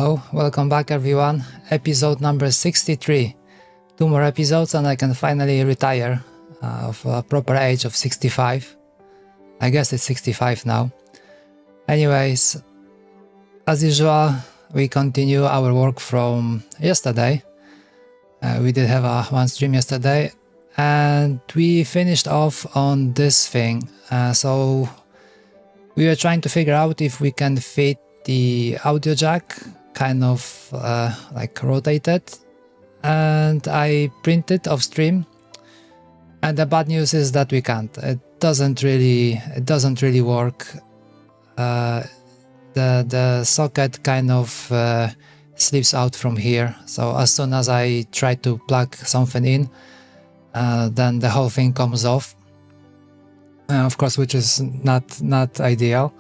Hello, welcome back everyone. Episode number 63. 2 more episodes and I can finally retire of a proper age of 65. I guess it's 65 now. Anyways, as usual, we continue our work from yesterday. We did have one stream yesterday and we finished off on this thing. So we were trying to figure out if we can fit the audio jack kind of like rotated, and I printed off stream, and the bad news is that we can't. It doesn't really work. The socket kind of slips out from here, so as soon as I try to plug something in, then the whole thing comes off, of course, which is not ideal.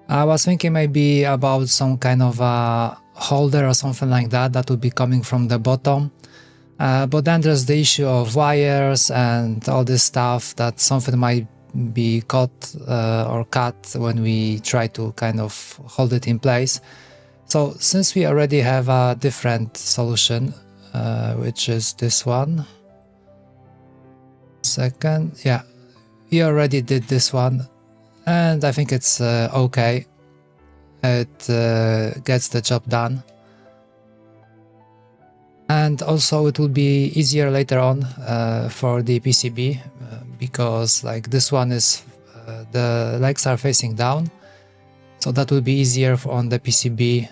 I was thinking maybe about some kind of a holder or something like that would be coming from the bottom, but then there's the issue of wires and all this stuff, that something might be caught or cut when we try to kind of hold it in place. So since we already have a different solution, which is this one, yeah, we already did this one, and I think it's okay. It gets the job done, and also it will be easier later on for the PCB, because like this one is the legs are facing down, so that will be easier on the PCB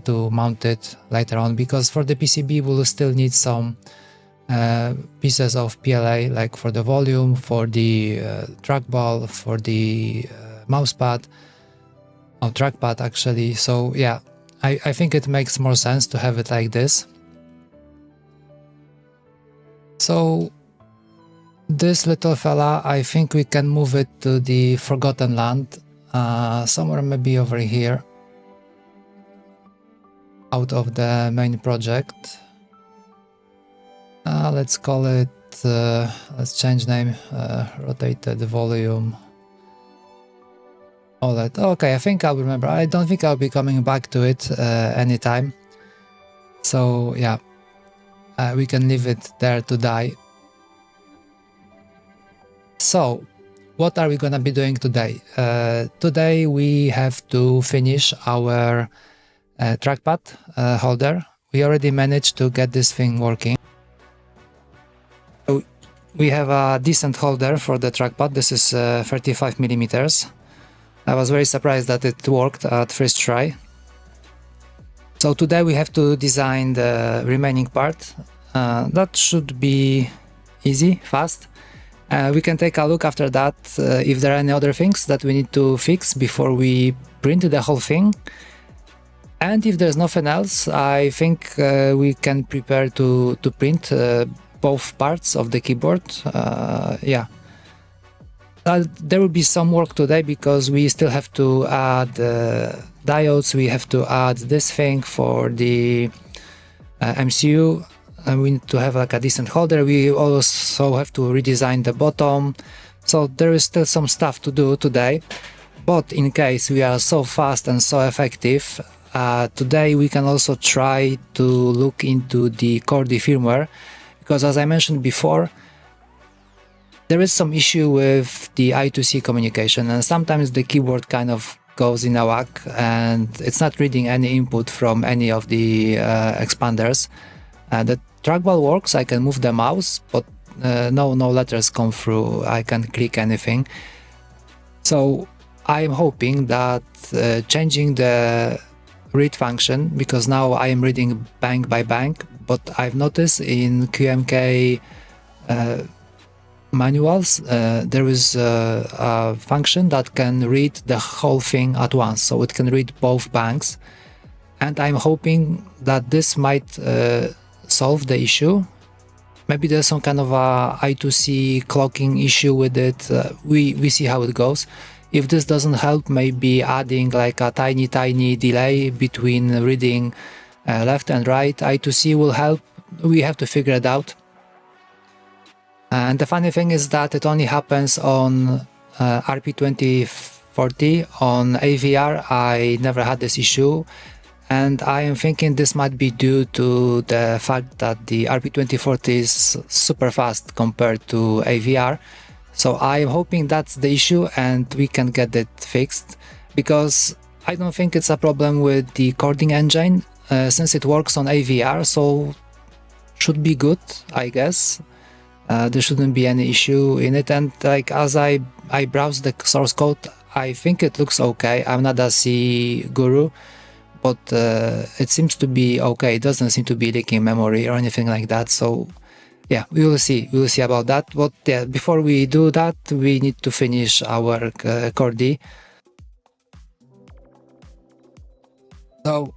to mount it later on, because for the PCB we'll still need some pieces of PLA, like for the volume, for the trackball, for the mousepad, or trackpad actually. So yeah, I think it makes more sense to have it like this. So this little fella, I think we can move it to the Forgotten Land, somewhere maybe over here, out of the main project. Let's call it, let's change name, rotated volume, OLED. Okay, I think I'll remember. I don't think I'll be coming back to it anytime. So yeah, we can leave it there to die. So what are we gonna be doing today? Today we have to finish our trackpad holder. We already managed to get this thing working. So we have a decent holder for the trackpad. This is 35 millimeters. I was very surprised that it worked at first try. So today we have to design the remaining part. That should be easy, fast. We can take a look after that if there are any other things that we need to fix before we print the whole thing. And if there's nothing else, I think we can prepare to print both parts of the keyboard. Yeah. There will be some work today because we still have to add diodes, we have to add this thing for the MCU, and we need to have like a decent holder. We also have to redesign the bottom, so there is still some stuff to do today. But in case we are so fast and so effective, today we can also try to look into the Chordie firmware, because as I mentioned before, there is some issue with the I2C communication, and sometimes the keyboard kind of goes in a whack and it's not reading any input from any of the expanders. The trackball works, I can move the mouse, but no letters come through, I can't click anything. So I'm hoping that changing the read function, because now I am reading bank by bank, but I've noticed in QMK manuals there is a function that can read the whole thing at once, so it can read both banks, and I'm hoping that this might solve the issue. Maybe there's some kind of a I2C clocking issue with it. We see how it goes. If this doesn't help, maybe adding like a tiny delay between reading left and right I2C will help. We have to figure it out. And the funny thing is that it only happens on RP2040. On AVR I never had this issue. and I am thinking this might be due to the fact that the RP2040 is super fast compared to AVR. So I'm hoping that's the issue and we can get it fixed, because I don't think it's a problem with the chording engine, since it works on AVR, so should be good, I guess. There shouldn't be any issue in it, and like as I browse the source code, I think it looks okay. I'm not a C guru, but it seems to be okay. It doesn't seem to be leaking memory or anything like that, so yeah, we will see about that. But yeah, before we do that, we need to finish our Chordie. So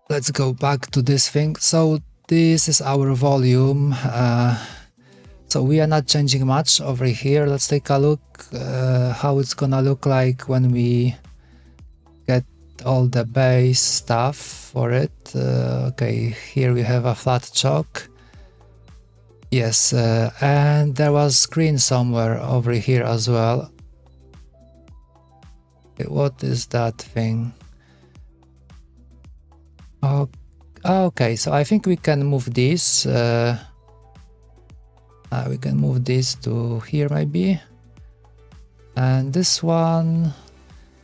let's go back to this thing. So this is our volume. So we are not changing much over here. Let's take a look how it's gonna look like when we get all the bass stuff for it. Okay, here we have a flat chalk. Yes, and there was screen somewhere over here as well. What is that thing? Oh, okay, so I think we can move this. We can move this to here maybe. And this one,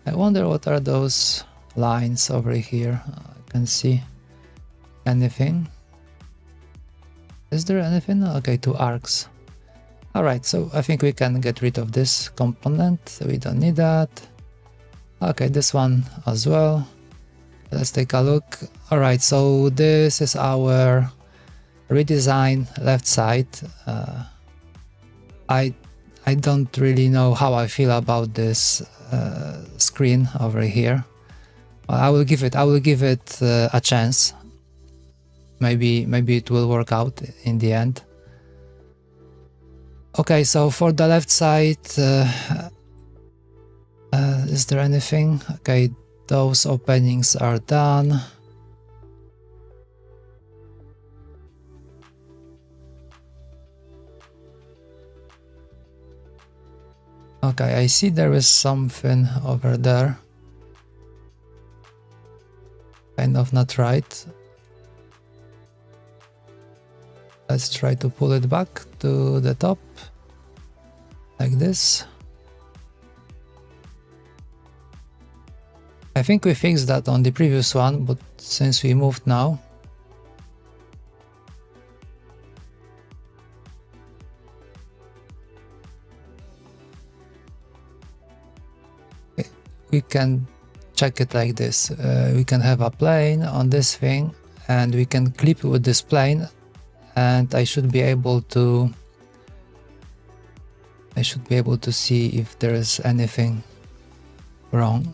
I wonder what are those lines over here. I can see anything. Is there anything? Okay, 2 arcs. Alright, so I think we can get rid of this component. We don't need that. Okay, this one as well. Let's take a look. Alright, so this is our redesign left side. I don't really know how I feel about this screen over here. I will give it a chance. Maybe it will work out in the end. Okay, so for the left side, is there anything? Okay, those openings are done. Okay, I see there is something over there. Kind of not right. Let's try to pull it back to the top, like this. I think we fixed that on the previous one, but since we moved now, we can check it like this. We can have a plane on this thing, and we can clip with this plane, and I should be able to see if there is anything wrong.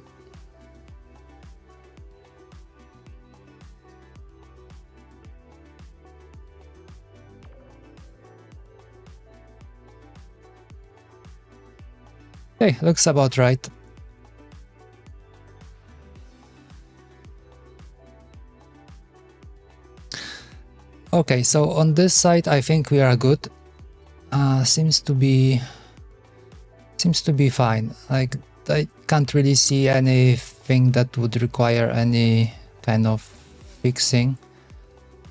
Okay, looks about right. Okay, so on this side I think we are good. Seems to be fine. Like, I can't really see anything that would require any kind of fixing.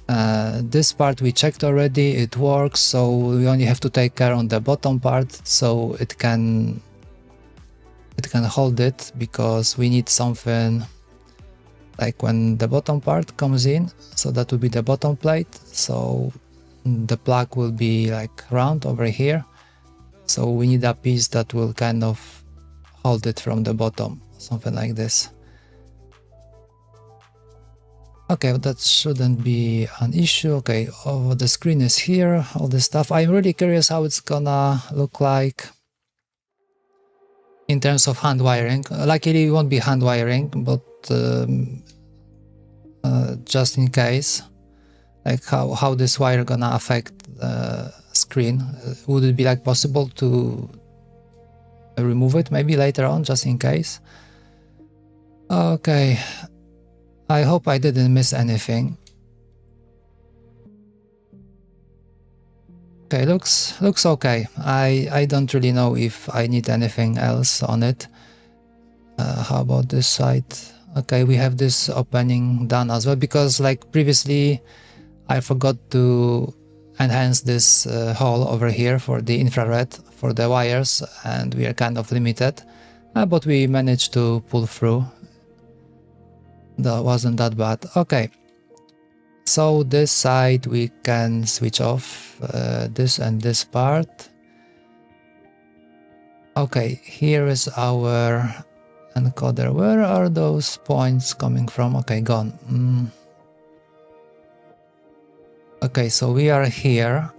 This part we checked already, it works, so we only have to take care on the bottom part, so it can hold it, because we need something like when the bottom part comes in, so that will be the bottom plate, so the plug will be like round over here, so we need a piece that will kind of hold it from the bottom, something like this. Okay, that shouldn't be an issue. Okay, oh, the screen is here, all this stuff. I'm really curious how it's gonna look like in terms of hand wiring. Luckily it won't be hand wiring, but just in case, like how this wire gonna affect the screen. Would it be like possible to remove it maybe later on, just in case? Okay, I hope I didn't miss anything. Okay, looks okay. I don't really know if I need anything else on it. How about this side? Okay, we have this opening done as well, because like previously I forgot to enhance this hole over here for the infrared for the wires, and we are kind of limited, but we managed to pull through. That wasn't that bad. Okay, so this side we can switch off this and this part. Okay, here is our encoder. Where are those points coming from? Okay, gone. Okay, so we are here.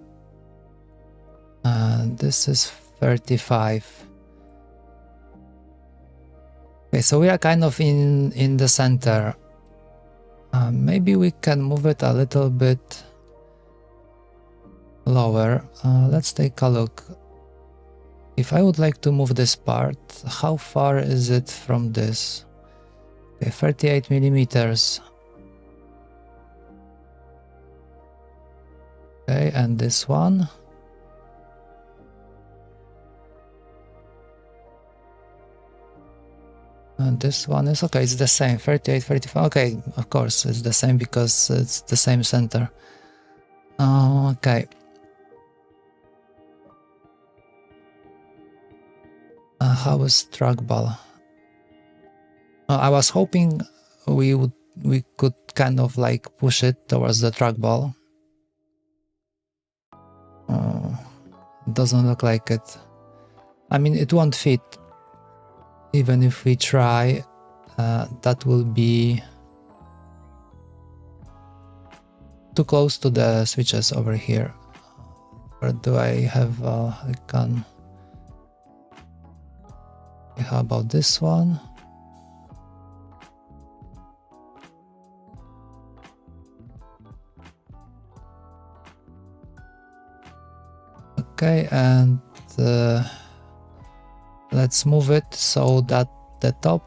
This is 35. Okay, so we are kind of in the center. Maybe we can move it a little bit lower. Let's take a look. If I would like to move this part, how far is it from this? Okay, 38 millimeters. Okay, and this one. And this one is okay, it's the same, 38, 35. Okay, of course, it's the same because it's the same center. Okay. How is trackball? I was hoping we could kind of like push it towards the trackball. Doesn't look like it. I mean, it won't fit. Even if we try, that will be too close to the switches over here. Or do I have I can... How about this one? Okay, and let's move it so that the top,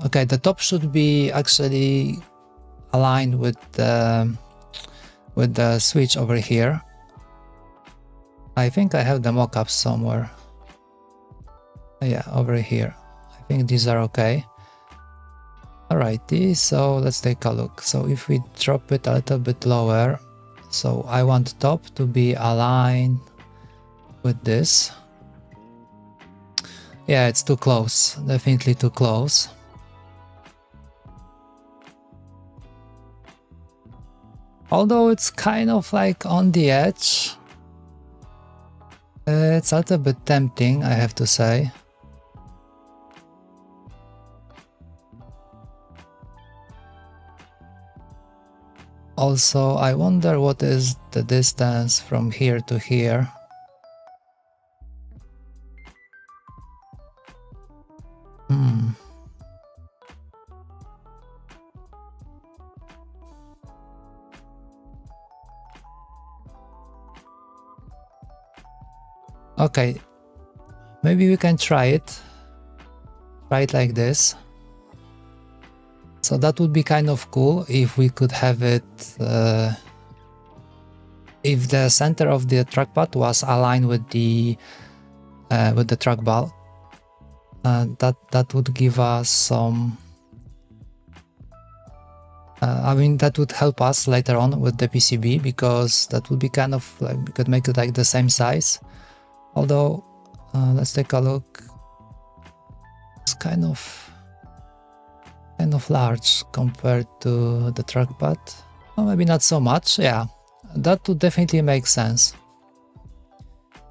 okay, the top should be actually aligned with the switch over here. I think I have the mock-ups somewhere. Yeah, over here. I think these are okay. Alrighty, so let's take a look. So if we drop it a little bit lower, so I want top to be aligned with this. Yeah, it's too close, definitely too close. Although it's kind of like on the edge. It's a little bit tempting, I have to say. Also, I wonder what is the distance from here to here. Okay, maybe we can try it like this. So that would be kind of cool if we could have it, if the center of the trackpad was aligned with the trackball. That would give us some. I mean, that would help us later on with the PCB, because that would be kind of like, we could make it like the same size. Although, let's take a look. It's kind of large compared to the trackpad. Well, maybe not so much. Yeah, that would definitely make sense.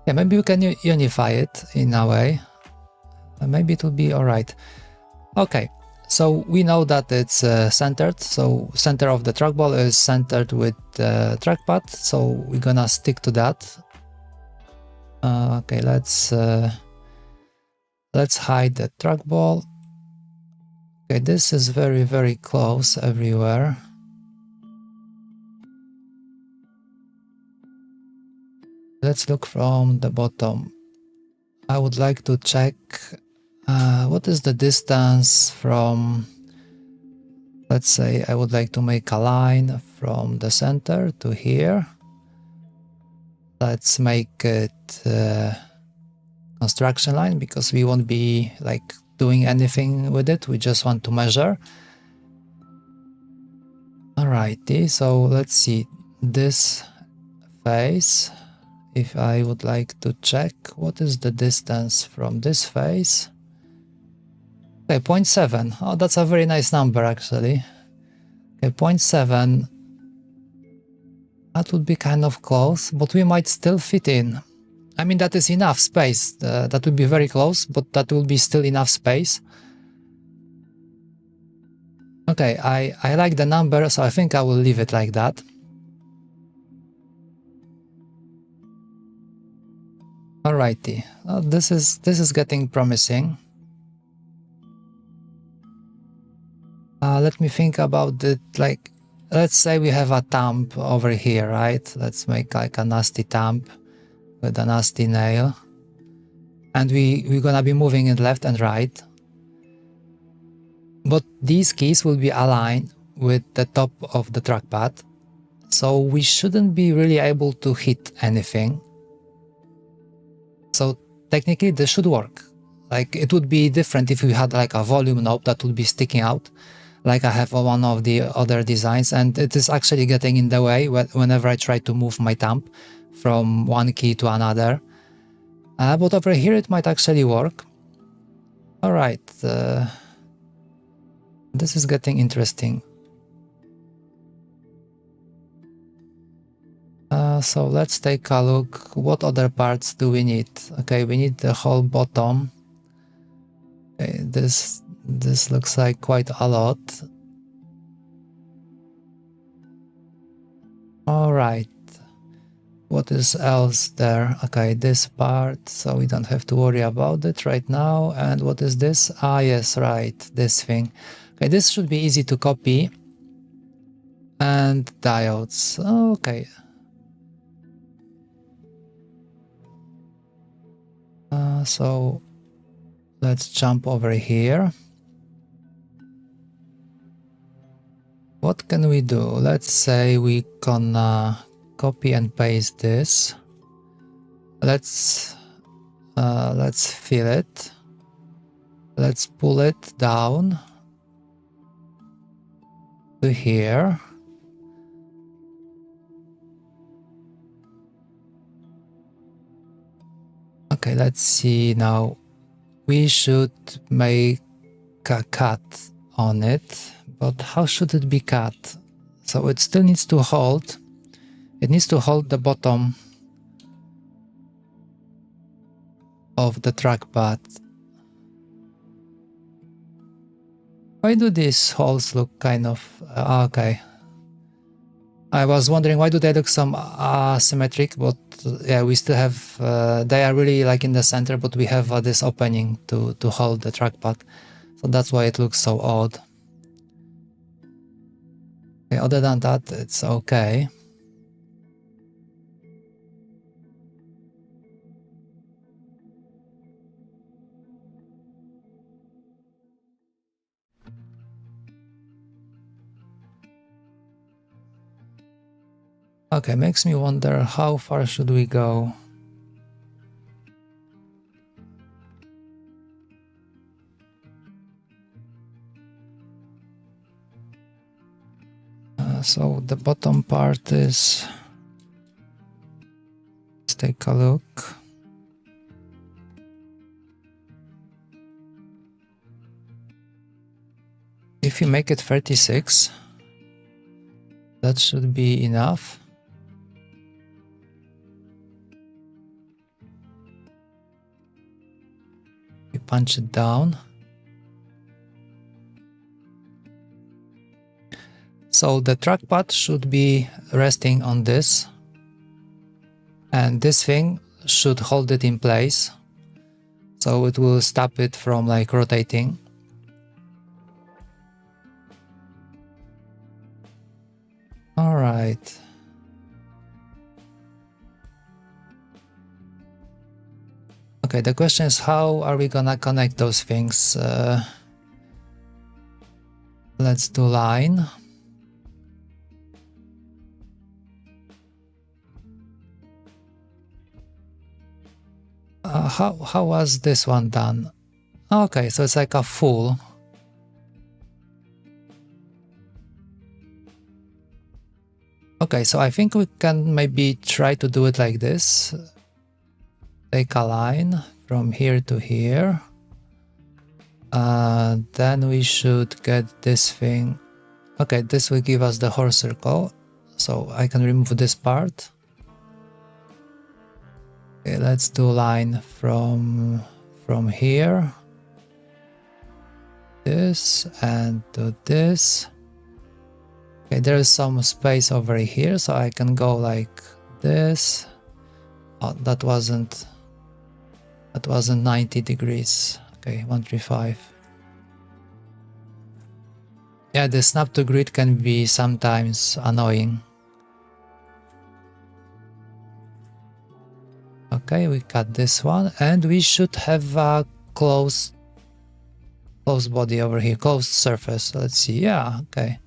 Yeah, maybe we can unify it in a way. Maybe it would be alright. Okay, so we know that it's centered. So center of the trackball is centered with the trackpad. So we're gonna stick to that. Okay, let's hide the trackball. Okay, this is very, very close everywhere. Let's look from the bottom. I would like to check what is the distance from, let's say I would like to make a line from the center to here. Let's make it construction line, because we won't be like doing anything with it, we just want to measure. Alrighty, so let's see this face. If I would like to check what is the distance from this face. Okay, 0.7. Oh, that's a very nice number actually. Okay, 0.7. That would be kind of close, but we might still fit in. I mean, that is enough space. That would be very close, but that will be still enough space. Okay, I like the number, so I think I will leave it like that. Alrighty, this is getting promising. Let me think about it. Like, let's say we have a thumb over here, right? Let's make like a nasty thumb with a nasty nail, and we're gonna be moving it left and right. But these keys will be aligned with the top of the trackpad, so we shouldn't be really able to hit anything. So technically this should work. Like, it would be different if we had like a volume knob that would be sticking out, like I have on one of the other designs, and it is actually getting in the way whenever I try to move my thumb from one key to another. But over here it might actually work. Alright, this is getting interesting. So let's take a look. What other parts do we need? Okay, we need the whole bottom. Okay, this looks like quite a lot. Alright, what is else there? Okay, this part, so we don't have to worry about it right now. And what is this? Ah, yes, right, this thing. Okay, this should be easy to copy. And diodes. Okay. So let's jump over here. What can we do? Let's say we gonna copy and paste this. Let's fill it. Let's pull it down to here. Okay, let's see now. We should make a cut on it, but how should it be cut? So it still needs to hold. It needs to hold the bottom of the trackpad. Why do these holes look kind of... okay. I was wondering why do they look some asymmetric, but yeah, we still have... they are really like in the center, but we have this opening to hold the trackpad. So that's why it looks so odd. Okay, other than that, it's okay. Okay, makes me wonder how far should we go? So the bottom part is... Let's take a look. If you make it 36, that should be enough. We punch it down. So the trackpad should be resting on this, and this thing should hold it in place, so it will stop it from like rotating. All right. Okay, the question is how are we gonna connect those things? Let's do line. How was this one done? Okay, so it's like a full. Okay, so I think we can maybe try to do it like this. Take a line from here to here. Then we should get this thing. Okay, this will give us the horse circle. So I can remove this part. Okay, let's do line from here. This and do this. Okay, there is some space over here, so I can go like this. Oh, that wasn't 90 degrees. Okay, 135. Yeah, the snap to grid can be sometimes annoying. Okay, we cut this one, and we should have a closed body over here, closed surface. Let's see. Yeah, okay.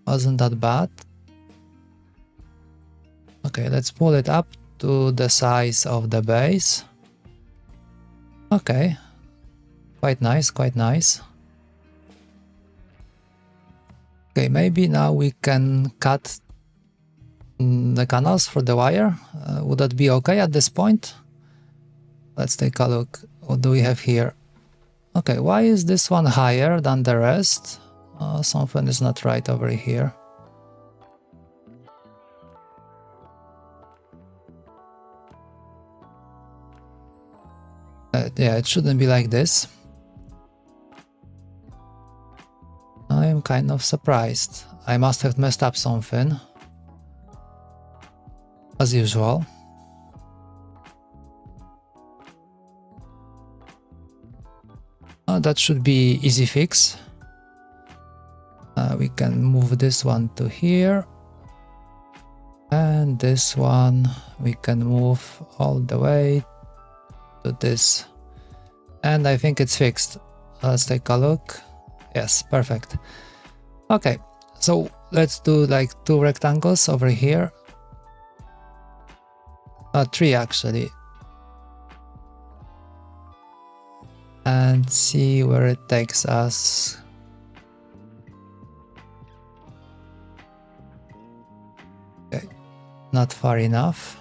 Wasn't that bad. Okay, let's pull it up to the size of the base. Okay, quite nice, quite nice. Okay, maybe now we can cut the canals for the wire. Would that be okay at this point? Let's take a look. What do we have here? Okay, why is this one higher than the rest? Something is not right over here. Yeah, it shouldn't be like this. I'm kind of surprised. I must have messed up something. As usual. That should be easy fix. We can move this one to here. And this one we can move all the way to this. And I think it's fixed. Let's take a look. Yes, perfect. Okay, so let's do like 2 rectangles over here. 3 actually. And see where it takes us. Okay, not far enough.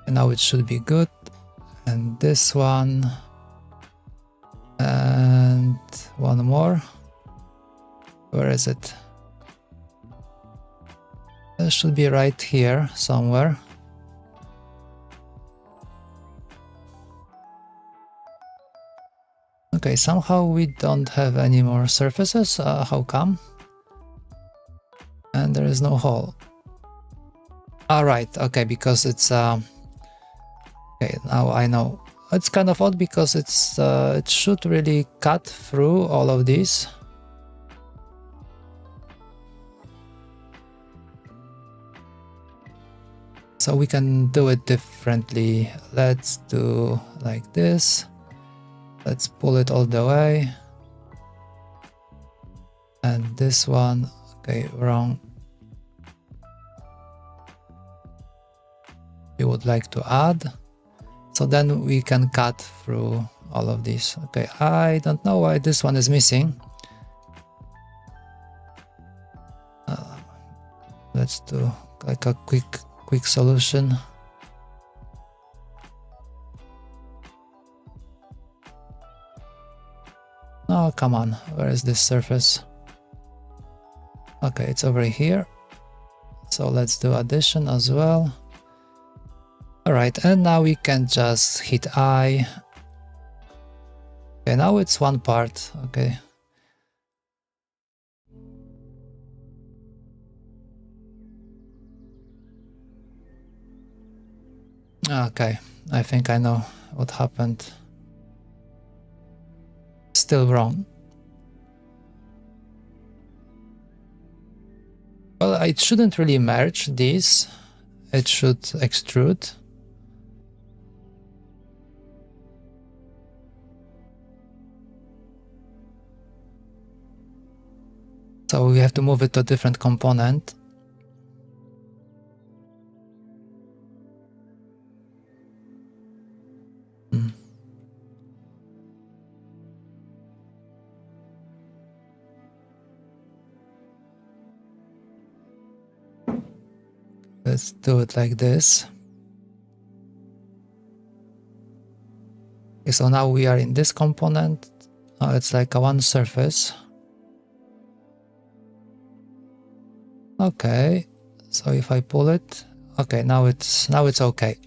And now it should be good. And this one. And one more. Where is it? It should be right here somewhere. Okay, somehow we don't have any more surfaces. How come? And there is no hole. Alright, okay, because it's okay, now I know. It's kind of odd because it's it should really cut through all of these. So we can do it differently. Let's do like this. Let's pull it all the way. And this one, okay, wrong. We would like to add. So then we can cut through all of these. Okay, I don't know why this one is missing. Let's do like a quick solution. Oh, come on, where is this surface? Okay, it's over here. So let's do addition as well. Alright, and now we can just hit I. Okay, now it's one part, okay. Okay, I think I know what happened. Still wrong. Well, it shouldn't really merge these. It should extrude. So we have to move it to a different component. let's do it like this. Okay, so now we are in this component. It's like a one surface. Okay, so if I pull it, okay, now it's okay.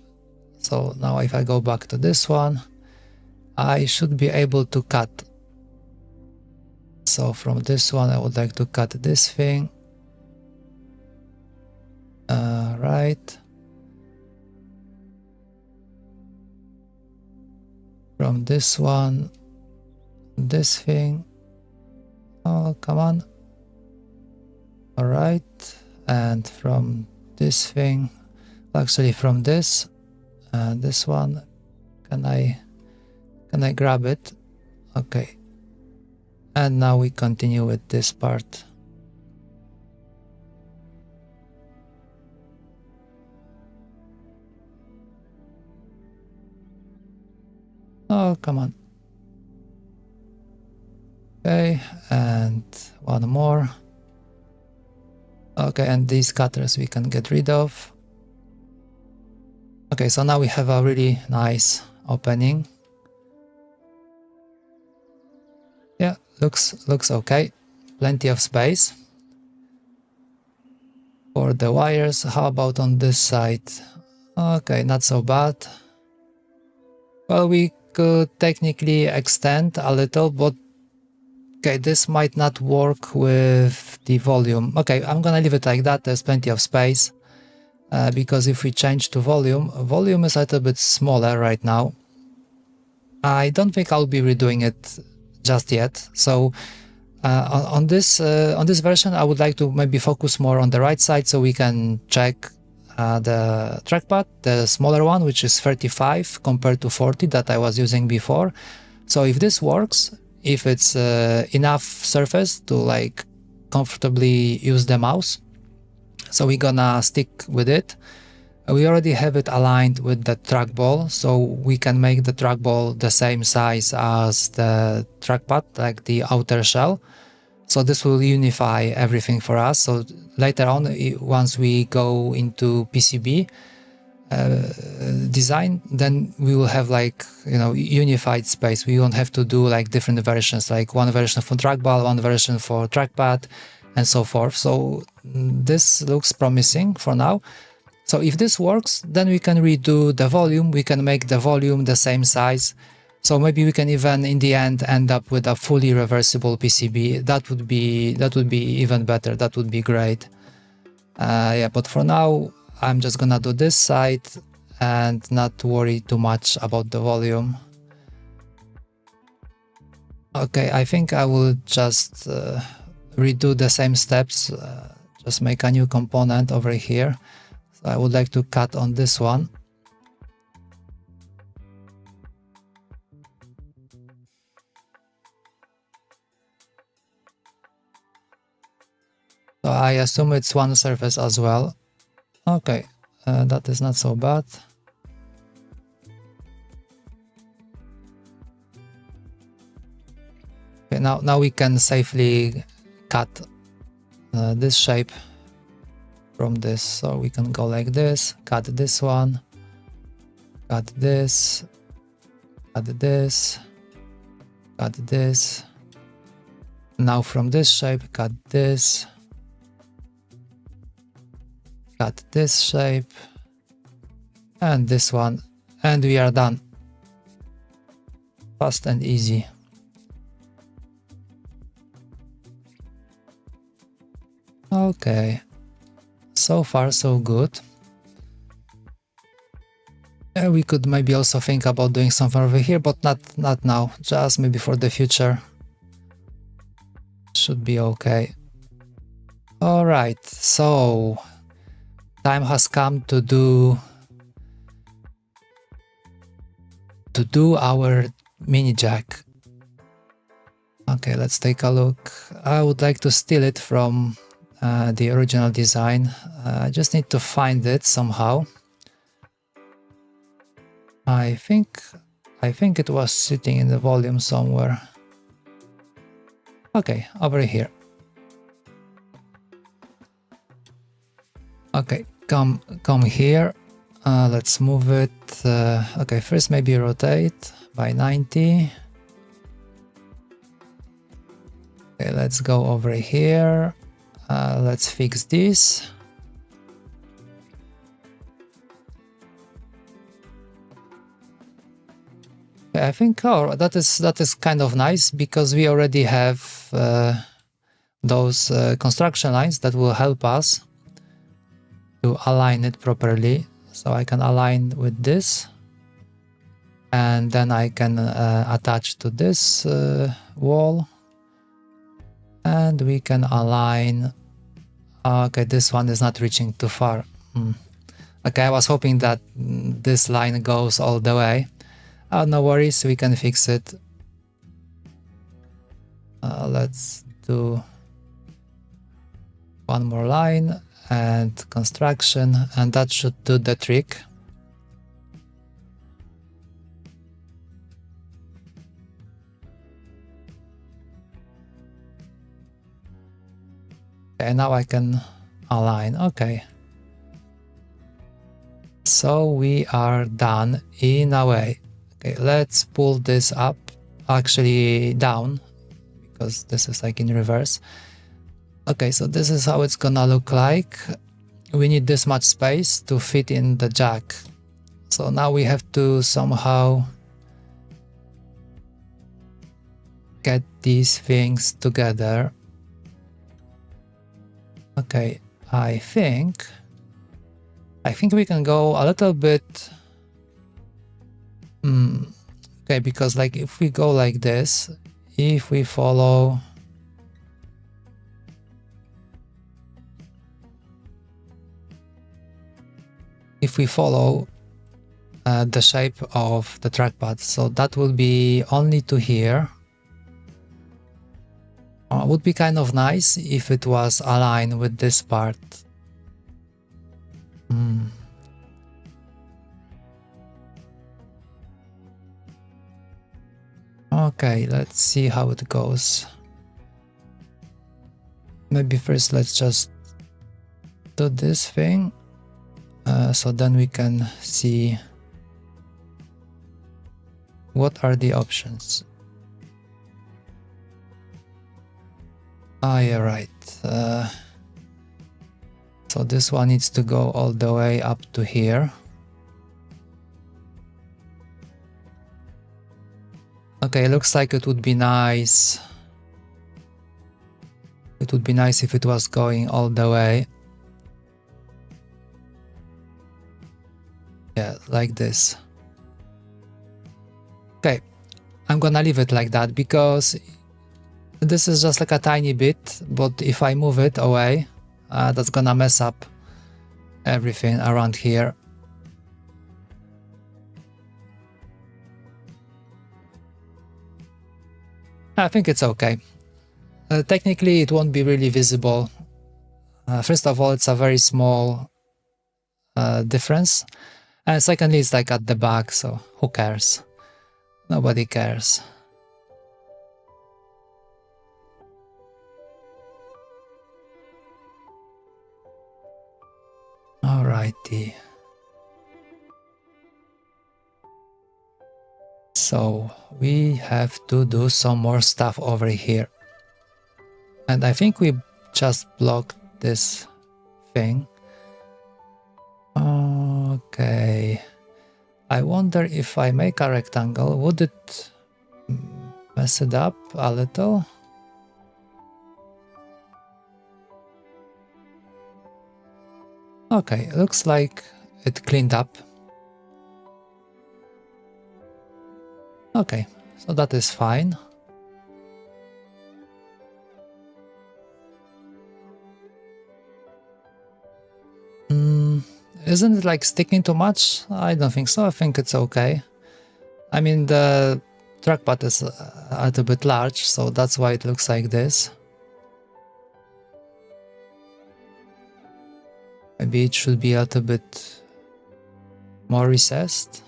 So now if I go back to this one, I should be able to cut. So from this one, I would like to cut this thing. Right. From this one, this thing. Oh, come on. All right. And from this thing, actually from this and this one, can I grab it? Okay. And now we continue with this part. Oh, come on. Okay, and one more. Okay, and these cutters we can get rid of. Okay, so now we have a really nice opening. Yeah, looks okay. Plenty of space. For the wires, how about on this side? Okay, not so bad. Well, we could technically extend a little, but okay, this might not work with the volume. Okay, I'm gonna leave it like that. There's plenty of space, because if we change to volume is a little bit smaller right now. I don't think I'll be redoing it just yet. So on this version, I would like to maybe focus more on the right side so we can check the trackpad, the smaller one, which is 35 compared to 40 that I was using before. So if this works, if it's enough surface to like comfortably use the mouse, so we're gonna stick with it. We already have it aligned with the trackball, so we can make the trackball the same size as the trackpad, like the outer shell. So this will unify everything for us. So later on, once we go into PCB design, then we will have like, you know, unified space. We won't have to do like different versions, like one version for trackball, one version for trackpad, and so forth. So this looks promising for now. So if this works, then we can redo the volume. We can make the volume the same size. So maybe we can even in the end up with a fully reversible PCB. That would be even better. That would be great. Yeah, but for now, I'm just gonna do this side and not worry too much about the volume. Okay, I think I will just redo the same steps, just make a new component over here. So I would like to cut on this one. So I assume it's one surface as well. Okay, that is not so bad. Okay, now we can safely cut this shape from this. So we can go like this, cut this one, cut this, cut this, cut this. Now from this shape, cut this, cut this shape, and this one, and we are done. Fast and easy. Okay, so far so good. We could maybe also think about doing something over here, but not now, just maybe for the future. Should be okay. All right, so time has come to do our mini jack. Okay, let's take a look. I would like to steal it from the original design. I just need to find it somehow. I think it was sitting in the volume somewhere. Okay, over here. Okay, come here. Let's move it. Okay, first maybe rotate by 90. Okay, let's go over here. Let's fix this. Okay, I think that is kind of nice because we already have those construction lines that will help us to align it properly. So I can align with this, and then I can attach to this wall, and we can align. Okay, this one is not reaching too far. Okay, I was hoping that this line goes all the way. No worries, we can fix it. Let's do one more line and construction, and that should do the trick. Okay, now I can align. Okay. So we are done in a way. Okay, let's pull this up, actually down, because this is like in reverse. Okay, so this is how it's gonna look like. We need this much space to fit in the jack. So now we have to somehow get these things together. Okay, I think we can go a little bit. Okay, because like if we go like this, if we follow the shape of the trackpad, so that will be only to here. Would be kind of nice if it was aligned with this part. Okay, let's see how it goes. Maybe first let's just do this thing, so then we can see what are the options. Yeah, right. So this one needs to go all the way up to here. Okay, looks like it would be nice. It would be nice if it was going all the way. Yeah, like this. Okay, I'm gonna leave it like that because this is just like a tiny bit, but if I move it away, that's gonna mess up everything around here. I think it's okay. Technically, it won't be really visible. First of all, it's a very small difference. And secondly, it's like at the back, so who cares? Nobody cares. Alrighty. So we have to do some more stuff over here. And I think we just blocked this thing. Okay. I wonder if I make a rectangle, would it mess it up a little? Okay, looks like it cleaned up. Okay, so that is fine. Isn't it like sticking too much? I don't think so. I think it's okay. I mean, the trackpad is a little bit large, so that's why it looks like this. Maybe it should be a little bit more recessed.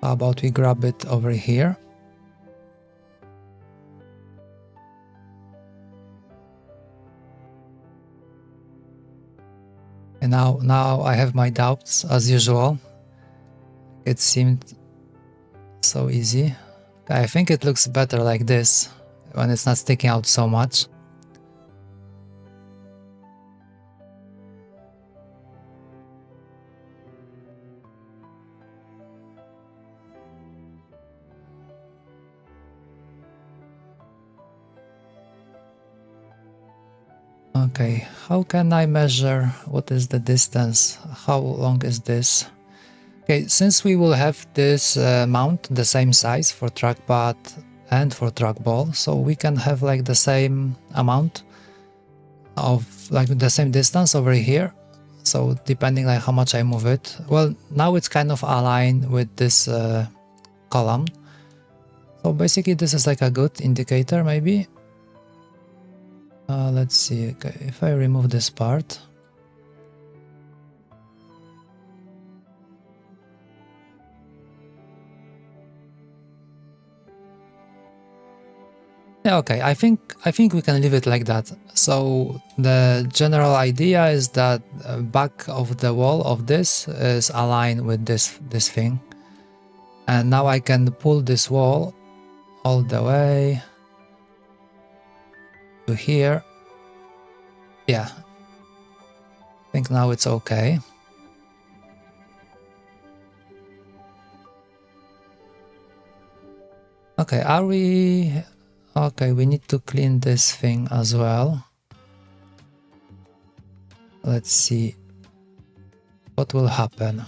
How about we grab it over here? And now I have my doubts as usual. It seemed so easy. I think it looks better like this when it's not sticking out so much. Okay, how can I measure what is the distance? How long is this? Okay, since we will have this mount the same size for trackpad and for trackball, so we can have like the same amount of like the same distance over here. So depending like how much I move it, well, now it's kind of aligned with this column. So basically this is like a good indicator maybe. Let's see, okay, if I remove this part. Yeah, okay, I think we can leave it like that. So the general idea is that back of the wall of this is aligned with this thing. And now I can pull this wall all the way to here. Yeah, I think now it's okay. Okay, are we... Okay, we need to clean this thing as well. Let's see what will happen.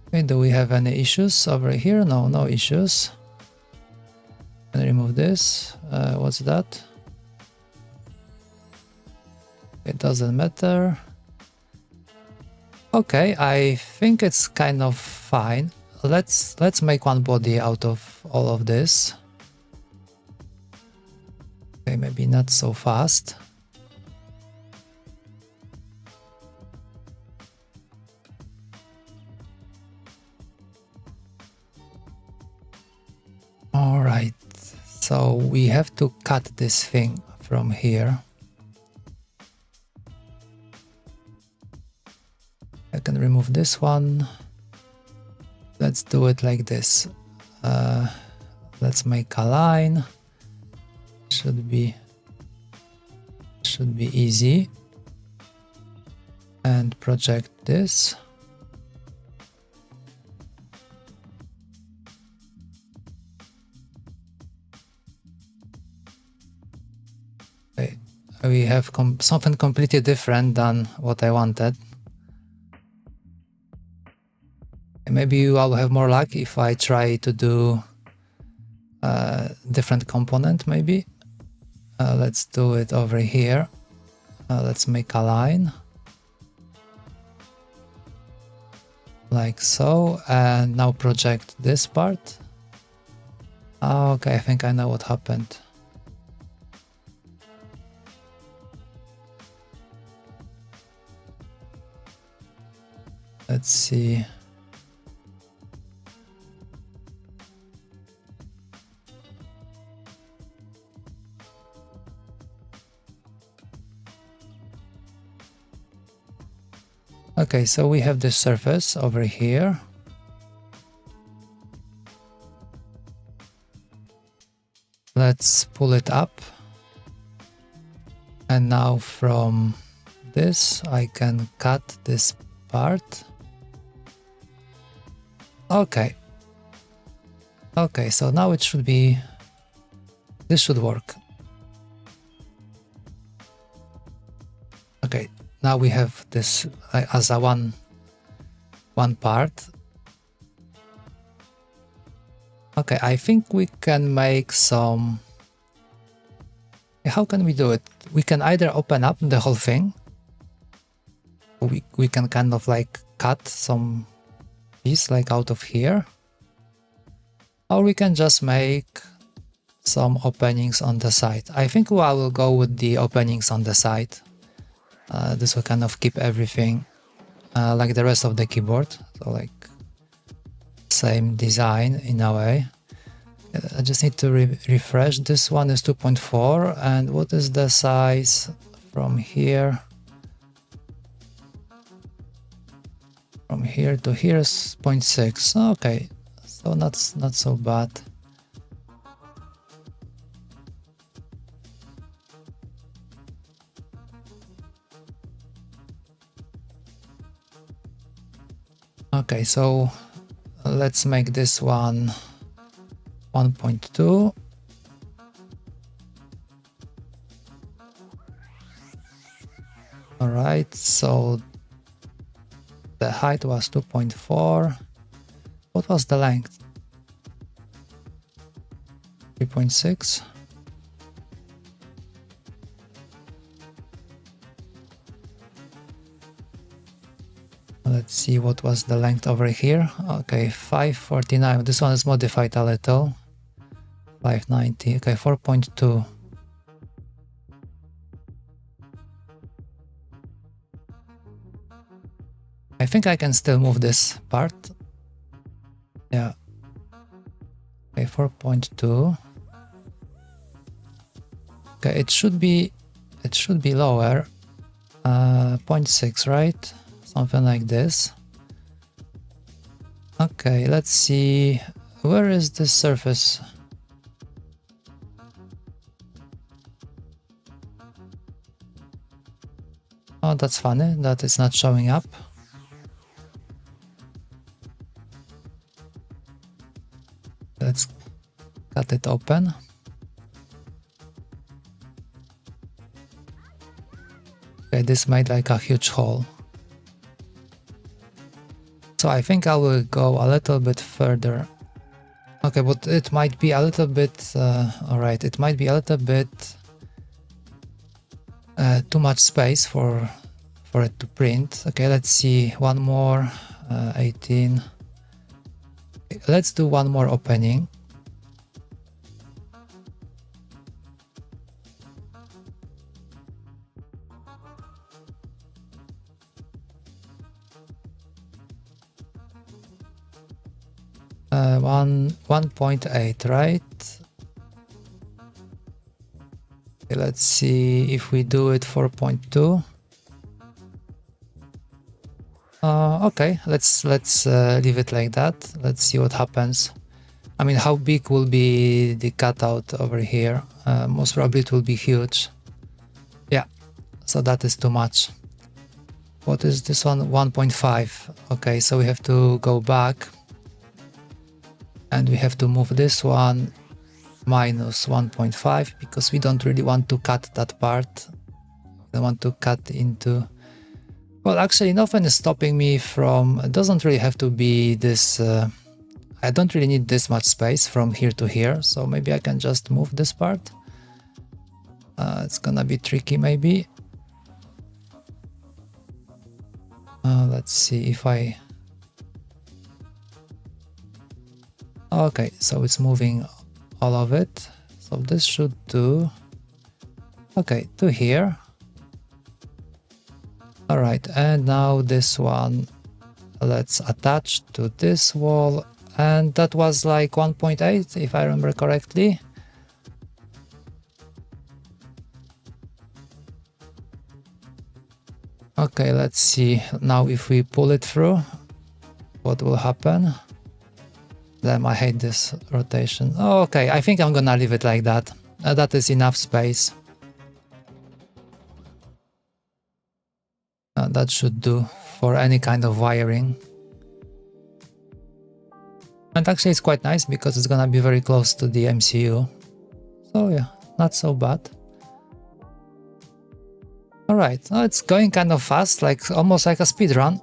Okay, do we have any issues over here? No, no issues. Can I remove this? What's that? It doesn't matter. Okay, I think it's kind of fine. Let's make one body out of all of this. Okay, maybe not so fast. All right, so we have to cut this thing from here. I can remove this one. Let's do it like this. Let's make a line. Should be easy. And project this. Okay. We have something completely different than what I wanted. Maybe you will have more luck if I try to do a different component, maybe. Let's do it over here. Let's make a line. Like so, and now project this part. Okay, I think I know what happened. Let's see. Okay, so we have this surface over here. Let's pull it up. And now from this, I can cut this part. Okay. Okay, so now it should be... This should work. Okay. Now we have this as a one part. Okay, I think we can make some... How can we do it? We can either open up the whole thing. We can kind of like cut some piece like out of here. Or we can just make some openings on the side. I think I will go with the openings on the side. This will kind of keep everything like the rest of the keyboard, so like same design in a way. I just need to refresh. This one is 2.4, and what is the size from here? From here to here is 0.6. Okay, so not so bad. Okay, so let's make this one 1.2. All right, so the height was 2.4. What was the length? 3.6. Let's see what was the length over here. Okay, 549. This one is modified a little. 590. Okay, 4.2. I think I can still move this part. Yeah. Okay, 4.2. Okay, it should be lower. 0.6, right? Something like this. Okay, let's see. Where is this surface? Oh, that's funny that it's not showing up. Let's cut it open. Okay, this made like a huge hole. So I think I will go a little bit further. Okay, but it might be a little bit... alright, it might be a little bit too much space for it to print. Okay, let's see. One more. 18. Okay, let's do one more opening. Uh, 1.8, right? Okay, let's see if we do it 4.2. Okay, let's leave it like that. Let's see what happens. I mean, how big will be the cutout over here? Most probably it will be huge. Yeah, so that is too much. What is this one? 1.5. Okay, so we have to go back. And we have to move this one minus 1.5 because we don't really want to cut that part. We don't want to cut into... Well, actually, nothing is stopping me from... It doesn't really have to be this... I don't really need this much space from here to here, so maybe I can just move this part. It's gonna be tricky, maybe. Let's see if I... Okay, so it's moving all of it. So this should do... Okay, to here. Alright, and now this one, let's attach to this wall. And that was like 1.8, if I remember correctly. Okay, let's see. Now if we pull it through, what will happen? Damn, I hate this rotation. Oh, okay, I think I'm gonna leave it like that. That is enough space. That should do for any kind of wiring. And actually it's quite nice because it's gonna be very close to the MCU. So yeah, not so bad. Alright, oh, it's going kind of fast, like almost like a speed run.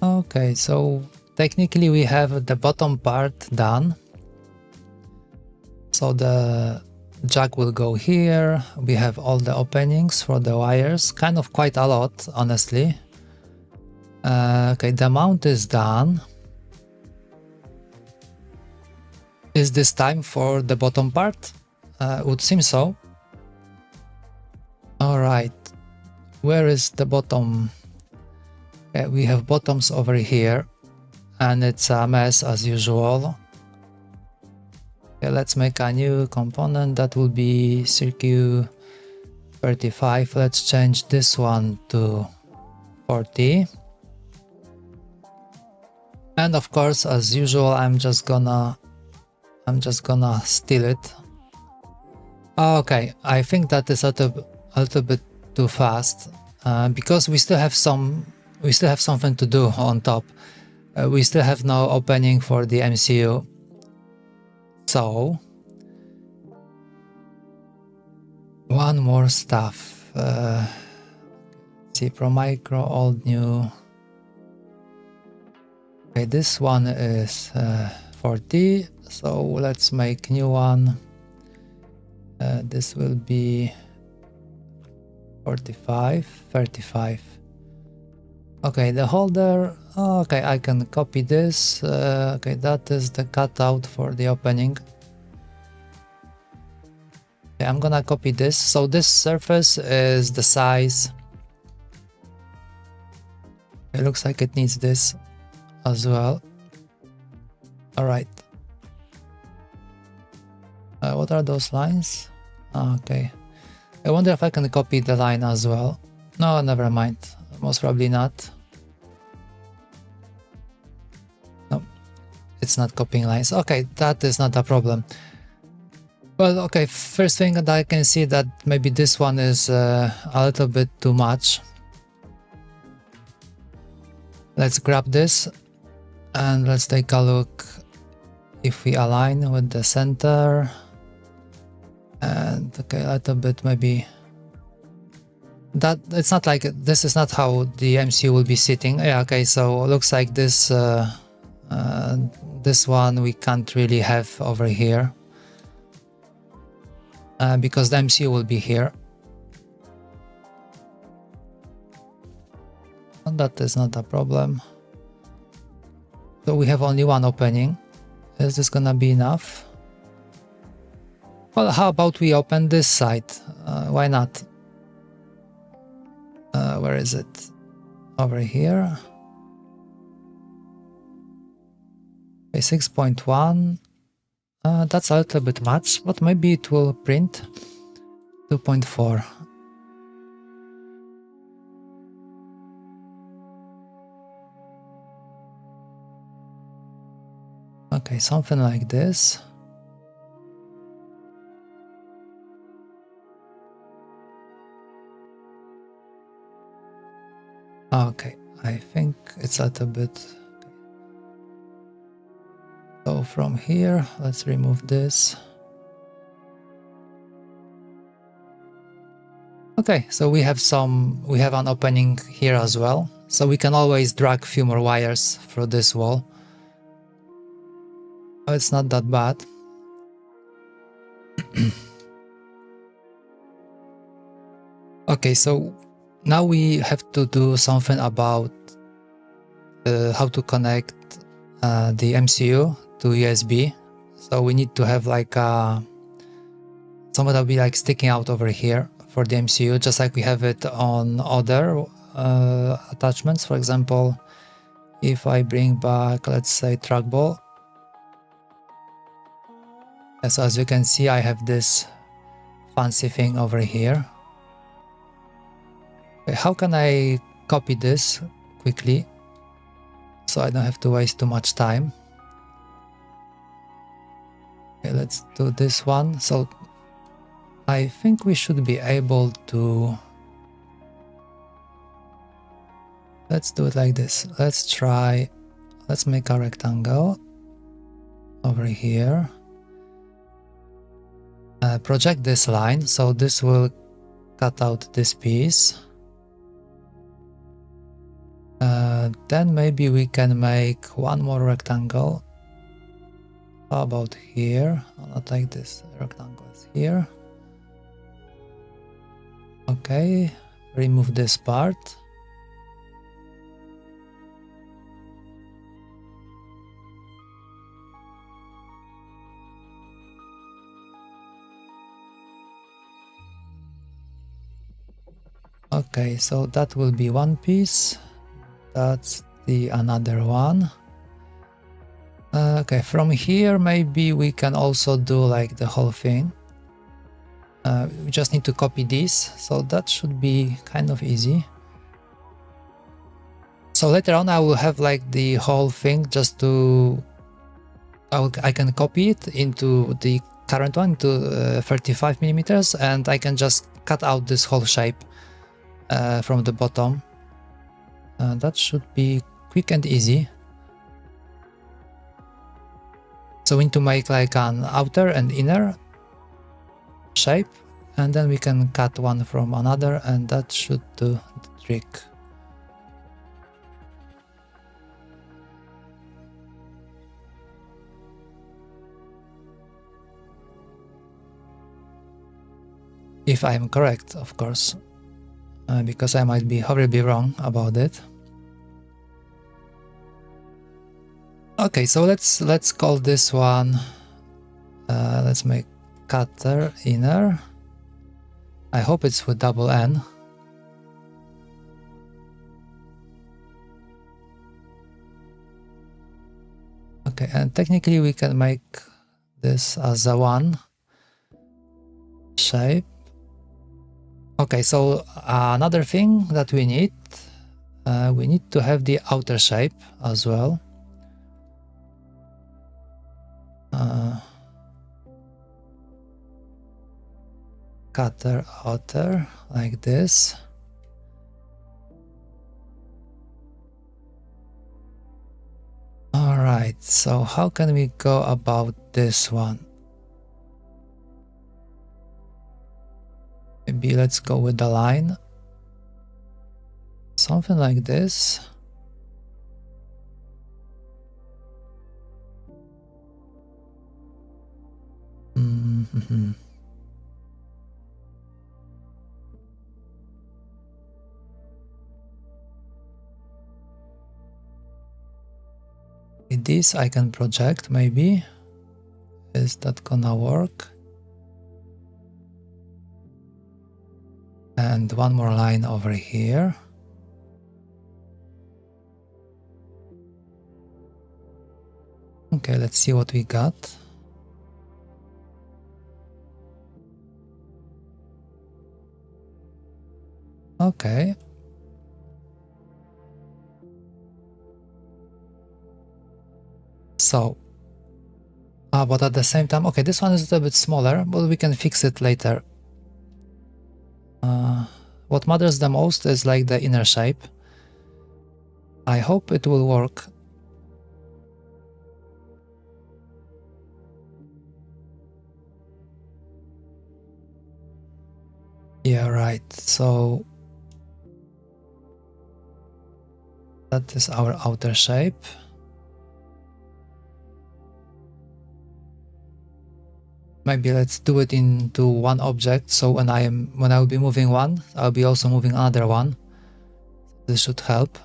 Okay, so technically we have the bottom part done. So the jack will go here. We have all the openings for the wires, kind of quite a lot, honestly. Okay, the mount is done. Is this time for the bottom part? Would seem so. All right, where is the bottom? Okay, we have bottoms over here, and it's a mess as usual. Okay, let's make a new component that will be Cirque 35. Let's change this one to 40. And of course, as usual, I'm just gonna steal it. Okay, I think that is a little bit too fast because we still have something to do on top. We still have no opening for the MCU. So one more stuff. See, Pro Micro, old, new. Okay, this one is 40, so let's make new one. This will be 45, 35. Okay, the holder. Okay, I can copy this. Okay, that is the cutout for the opening. Okay, I'm gonna copy this. So this surface is the size. It looks like it needs this as well. All right. What are those lines? Okay. I wonder if I can copy the line as well. No, never mind. Most probably not. No, it's not copying lines. Okay, that is not a problem. Well, okay, first thing that I can see that maybe this one is a little bit too much. Let's grab this and let's take a look if we align with the center. And okay, a little bit maybe. That it's not like this is not how the MCU will be sitting. Yeah, okay, so it looks like this this one we can't really have over here because the MCU will be here. And that is not a problem. So we have only one opening. Is this gonna be enough? Well, how about we open this side? Why not? Where is it? Over here. Okay, 6.1. That's a little bit much, but maybe it will print 2.4. Okay, something like this. Okay, I think it's a little bit. So from here, let's remove this. Okay, so we have an opening here as well. So we can always drag a few more wires through this wall. Oh, it's not that bad. Okay, so now we have to do something about how to connect the MCU to USB. So we need to have like something that will be like sticking out over here for the MCU, just like we have it on other attachments. For example, if I bring back, let's say, trackball. So as you can see, I have this fancy thing over here. Okay, how can I copy this quickly so I don't have to waste too much time? Okay, let's do this one. So I think we should be able to. Let's do it like this. Let's try. Let's make a rectangle over here. Project this line, so this will cut out this piece. Then maybe we can make one more rectangle. How about here? Not like this. Rectangle is here. Okay, remove this part. Okay, so that will be one piece. That's the another one. Okay, from here maybe we can also do like the whole thing. We just need to copy this, so that should be kind of easy. So later on I will have like the whole thing just to... I can copy it into the current one, to 35 millimeters, and I can just cut out this whole shape from the bottom. That should be quick and easy. So we need to make like an outer and inner shape, and then we can cut one from another, and that should do the trick. If I am correct, of course, because I might be horribly wrong about it. Okay, so let's call this one, let's make cutter inner. I hope it's with double N. Okay, and technically we can make this as a one shape. Okay, so another thing that we need to have the outer shape as well. Cutter outer like this. All right, so how can we go about this one? Maybe let's go with the line. Something like this. Mm-hmm. This I can project, maybe. Is that gonna work? And one more line over here. Okay, let's see what we got. Okay. So, but at the same time, okay, this one is a little bit smaller, but we can fix it later. What matters the most is like the inner shape. I hope it will work. Yeah, right. So that is our outer shape. Maybe let's do it into one object. So when I will be moving one, I'll be also moving another one. This should help.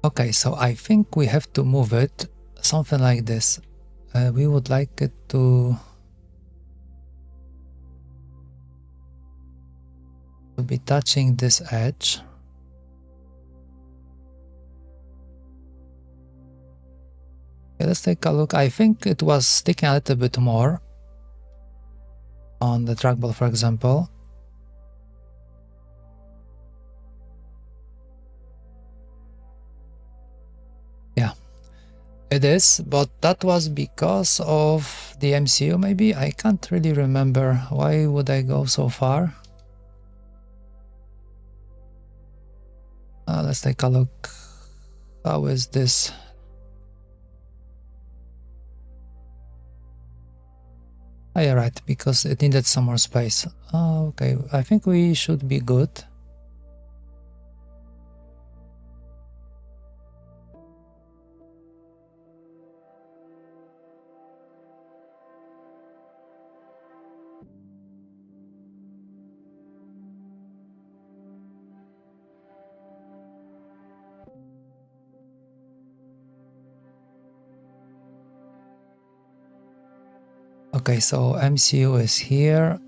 Okay, so I think we have to move it something like this. We would like it to be touching this edge. Okay, let's take a look. I think it was sticking a little bit more on the trackball, for example. Yeah, it is, but that was because of the MCU, maybe? I can't really remember. Why would I go so far? Let's take a look. How is this? Oh, yeah, right, because it needed some more space. Okay, I think we should be good. Okay, so MCU is here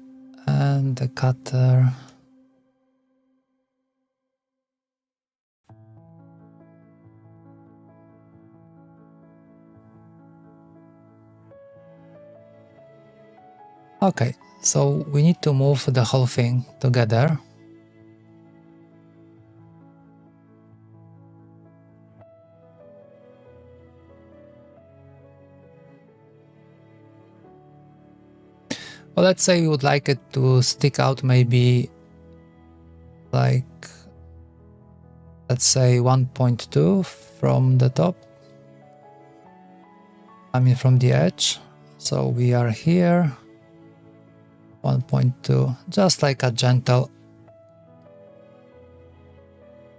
and the cutter. Okay, so we need to move the whole thing together. Well, let's say we would like it to stick out maybe like, let's say 1.2 from the top. I mean from the edge. So we are here, 1.2, just like a gentle.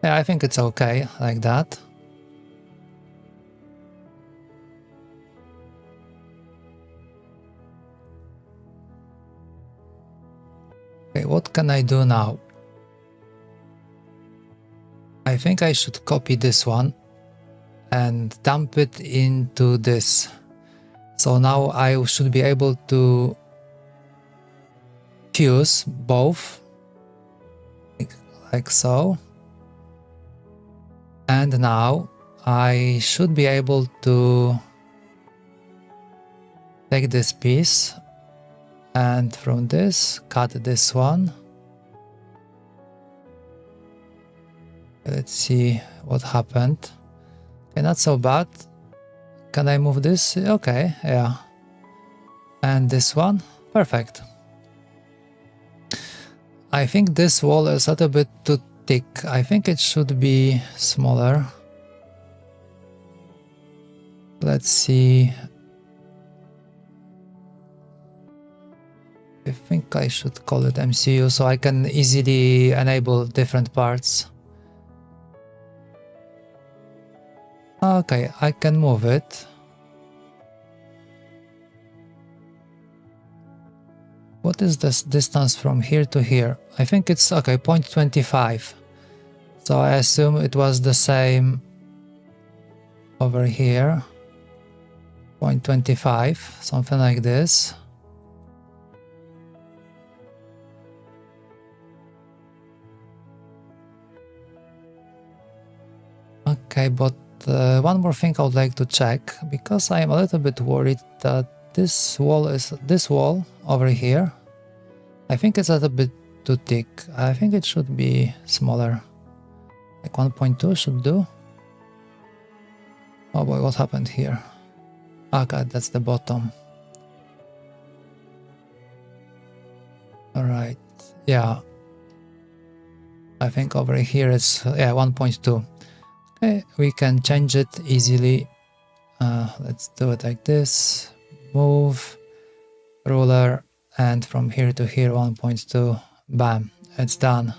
Yeah, I think it's okay like that. Okay, what can I do now? I think I should copy this one and dump it into this. So now I should be able to fuse both, like so. And now I should be able to take this piece and from this cut this one. Let's see what happened. Okay, not so bad. Can I move this? Okay, yeah. And this one? Perfect. I think this wall is a little bit too thick. I think it should be smaller. Let's see. I think I should call it MCU so I can easily enable different parts. Okay, I can move it. What is this distance from here to here? I think it's okay, 0.25. So I assume it was the same over here. 0.25, something like this. Okay, but one more thing I would like to check, because I am a little bit worried that this wall over here, I think it's a little bit too thick. I think it should be smaller. Like 1.2 should do. Oh boy, what happened here? Okay, that's the bottom. Alright, yeah. I think over here it's, yeah, 1.2. Okay, we can change it easily. Let's do it like this. Move, ruler, and from here to here 1.2. Bam, it's done.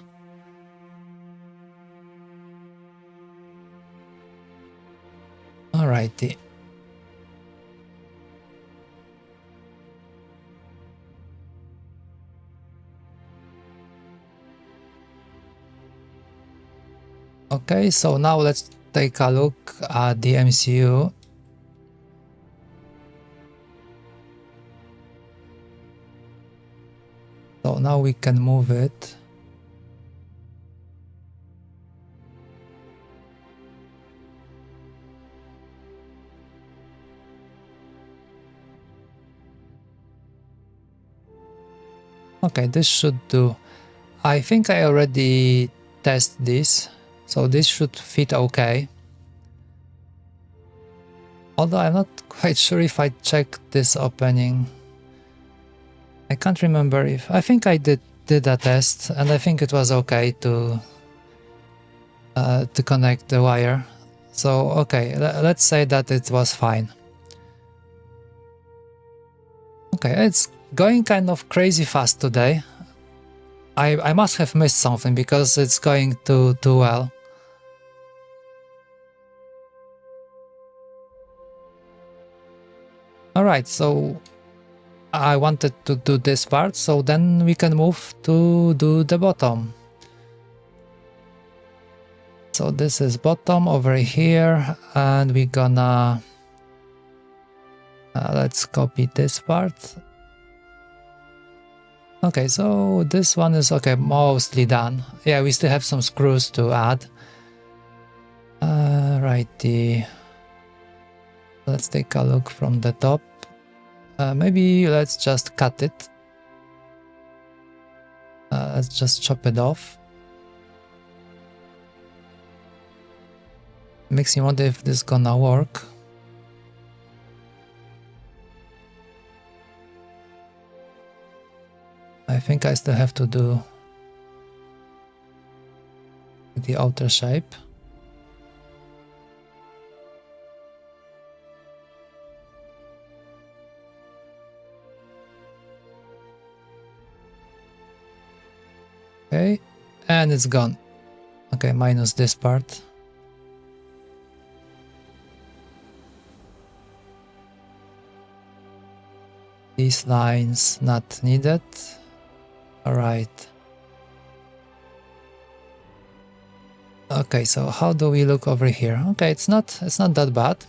Alrighty. Okay, so now let's take a look at the MCU. So now we can move it. Okay, this should do. I think I already tested this, so this should fit okay. Although I'm not quite sure if I checked this opening. I can't remember if... I think I did a test, and I think it was okay to connect the wire. So, okay, let's say that it was fine. Okay, it's going kind of crazy fast today. I must have missed something because it's going too well. Alright, so I wanted to do this part, so then we can move to do the bottom. So this is bottom over here, and we're gonna let's copy this part Okay, so this one is okay, mostly done. Yeah, we still have some screws to add. Righty. Let's take a look from the top. Maybe let's just cut it. Let's just chop it off. Makes me wonder if this is gonna work. I think I still have to do the outer shape. Okay, and it's gone. Okay, minus this part. These lines not needed. All right. Okay, so how do we look over here? Okay, it's not that bad.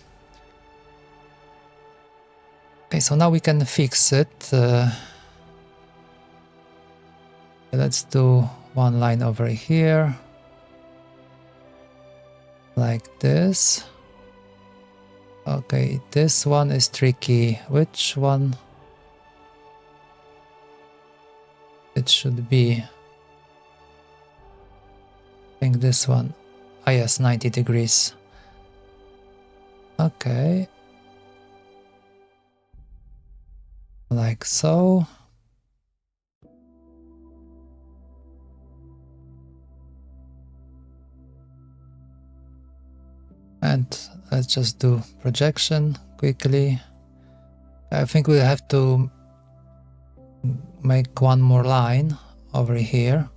Okay, so now we can fix it. Let's do one line over here, like this. Okay, this one is tricky. Which one it should be? I think this one. Ah yes, 90 degrees. Okay. Like so. And let's just do projection quickly. I think we'll have to make one more line over here.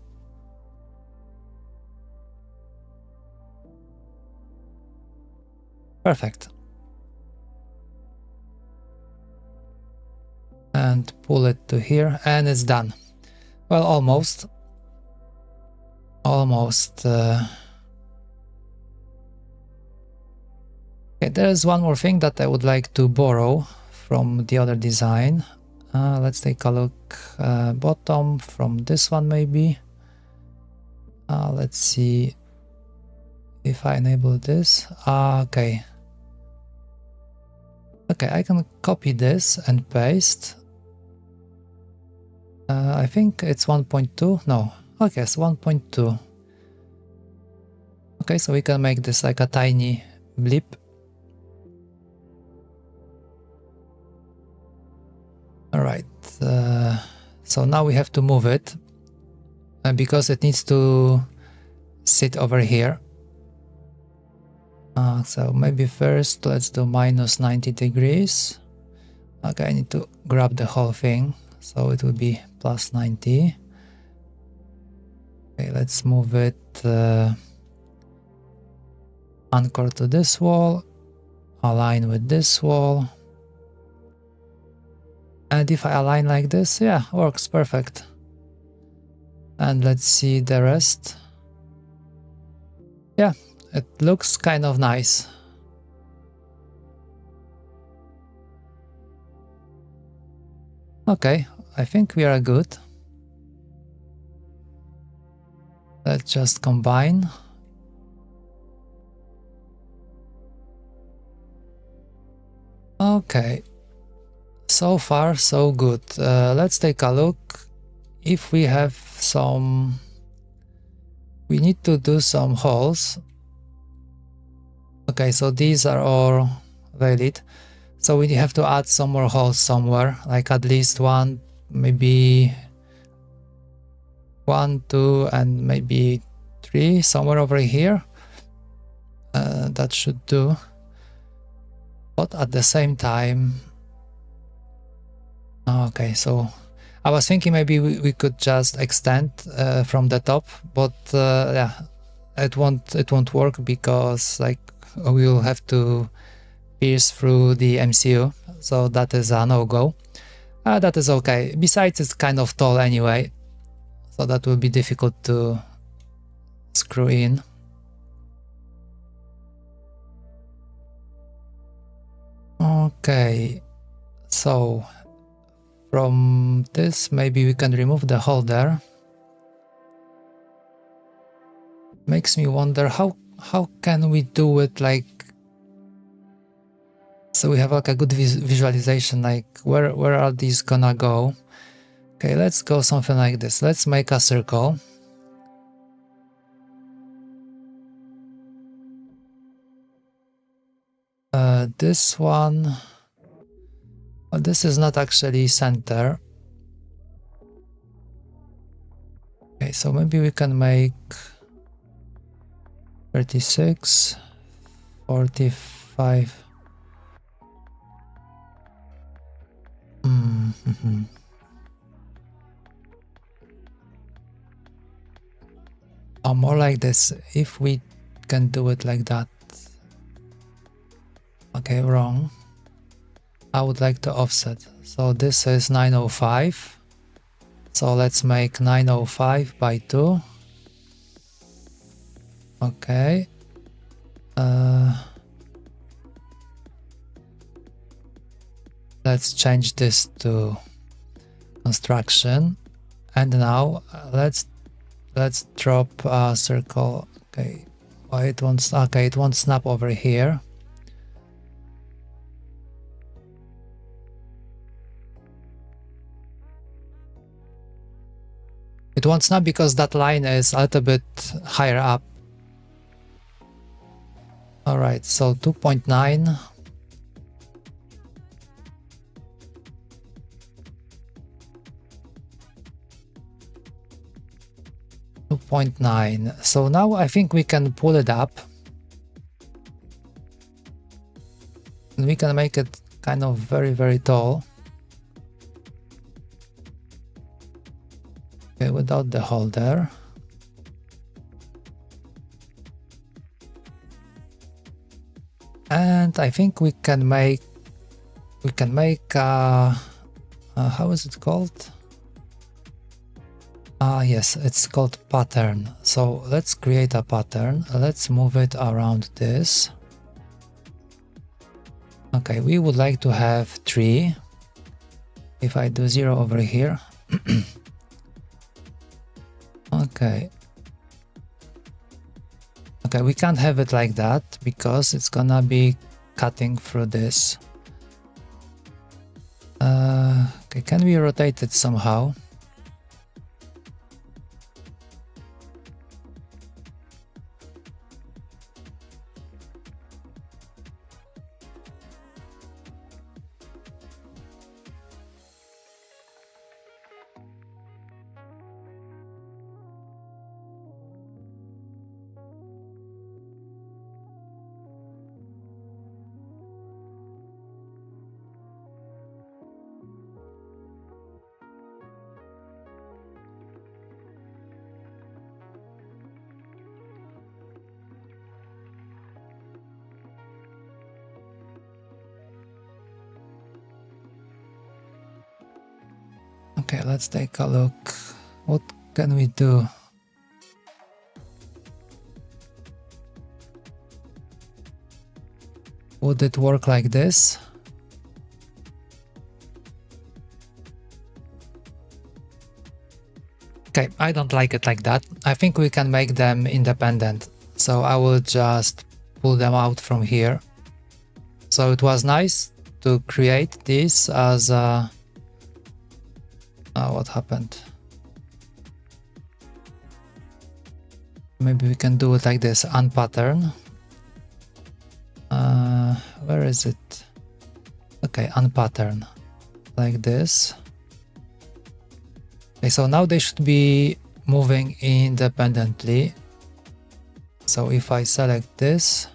Perfect. And pull it to here, and it's done. Well, almost. Almost. Okay, there's one more thing that I would like to borrow from the other design. Let's take a look. Bottom from this one maybe. Let's see if I enable this. Okay. Okay, I can copy this and paste. I think it's 1.2. No. Okay, it's 1.2. Okay, so we can make this like a tiny blip. Alright, so now we have to move it because it needs to sit over here. So maybe first let's do minus 90 degrees. Okay, I need to grab the whole thing, so it will be plus 90. Okay, let's move it anchor to this wall, align with this wall. And if I align like this, yeah, works perfect. And let's see the rest. Yeah, it looks kind of nice. Okay, I think we are good. Let's just combine. Okay. So far, so good. Let's take a look. If we have some... We need to do some holes. Okay, so these are all valid. So we have to add some more holes somewhere, like at least one, maybe 1, 2, and maybe 3, somewhere over here. That should do. But at the same time... Okay, so I was thinking maybe we could just extend from the top, but yeah, it won't work because like we will have to pierce through the MCU, so that is a no-go. That is okay. Besides, it's kind of tall anyway, so that will be difficult to screw in. Okay, so from this, maybe we can remove the holder. Makes me wonder how can we do it, like, so we have like a good visualization, like where are these gonna go. Okay, let's go something like this. Let's make a circle. This one, well, this is not actually center. Okay, so maybe we can make 36, 45. Or more like this, if we can do it like that. Okay, wrong. I would like to offset. So this is 905. So let's make 905 by 2. Okay. Let's change this to construction. And now let's drop a circle. Okay. Oh, it won't snap over here. It won't snap because that line is a little bit higher up. All right, so 2.9. 2.9. So now I think we can pull it up. And we can make it kind of very, very tall. Okay, without the holder. And I think we can make how is it called? Yes, it's called pattern. So let's create a pattern. Let's move it around this. Okay, we would like to have 3. If I do 0 over here. Okay. Okay, we can't have it like that because it's gonna be cutting through this. Okay, can we rotate it somehow? Okay, let's take a look. What can we do? Would it work like this? Okay, I don't like it like that. I think we can make them independent. So I will just pull them out from here. So it was nice to create this as a... what happened? Maybe we can do it like this, unpattern. Where is it? Okay, unpattern, like this. Okay, so now they should be moving independently. So if I select this,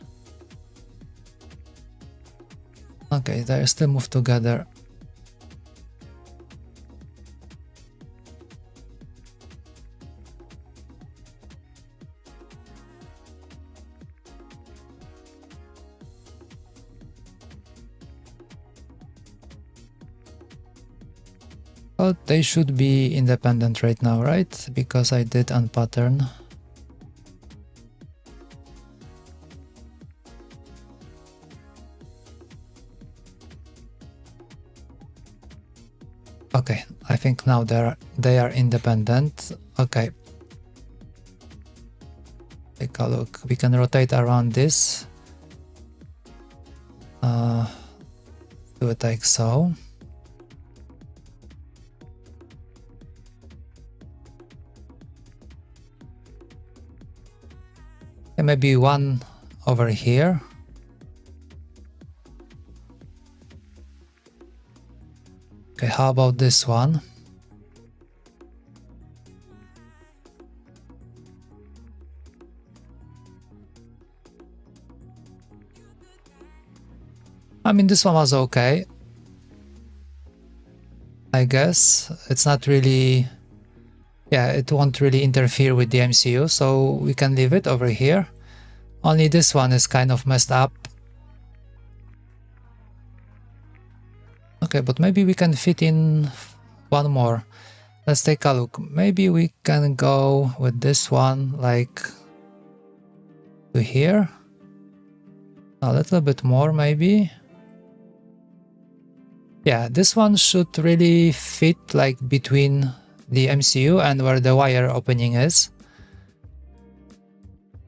okay, they still move together. Well, they should be independent right now, right? Because I did unpattern. Okay, I think now they are independent. Okay. Take a look. We can rotate around this. Do it like so. And maybe one over here. Okay, how about this one? I mean, this one was okay. I guess it's not really, yeah, it won't really interfere with the MCU, so we can leave it over here. Only this one is kind of messed up. Okay, but maybe we can fit in one more. Let's take a look. Maybe we can go with this one like to here. A little bit more maybe. Yeah, this one should really fit like between the MCU and where the wire opening is.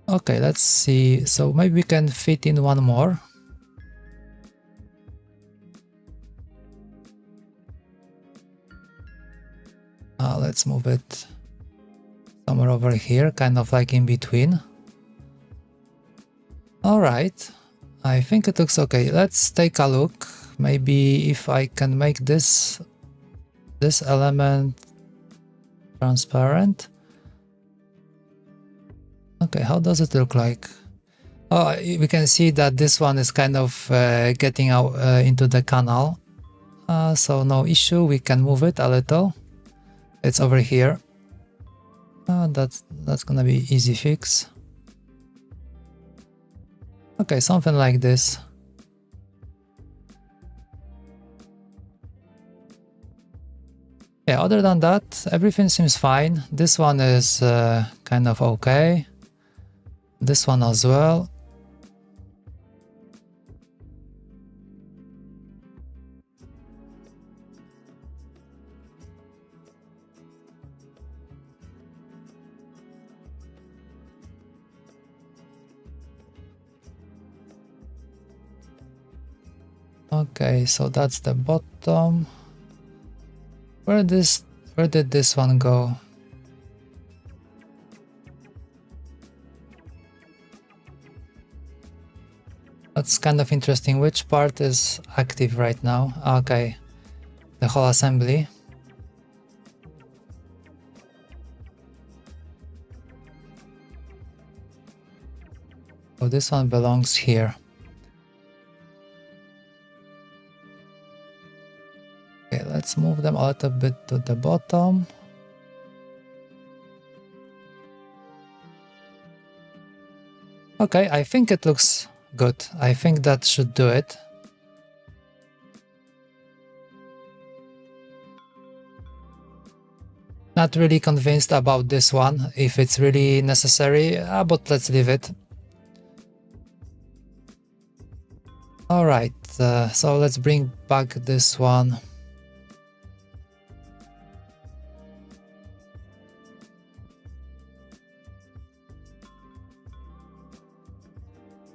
Okay, let's see. So maybe we can fit in one more. Let's move it somewhere over here, kind of like in between. All right, I think it looks okay. Let's take a look. Maybe if I can make this element transparent. Okay, how does it look like? Oh, we can see that this one is kind of getting out into the canal. So no issue, we can move it a little. It's over here. That's gonna be easy fix. Okay, something like this. Yeah, other than that, everything seems fine. This one is kind of okay. This one as well. Okay, so that's the bottom. Where did this one go? That's kind of interesting. Which part is active right now? Okay, the whole assembly. So this one belongs here. Okay, let's move them a little bit to the bottom. Okay, I think it looks good. I think that should do it. Not really convinced about this one, if it's really necessary, but let's leave it. Alright, so let's bring back this one.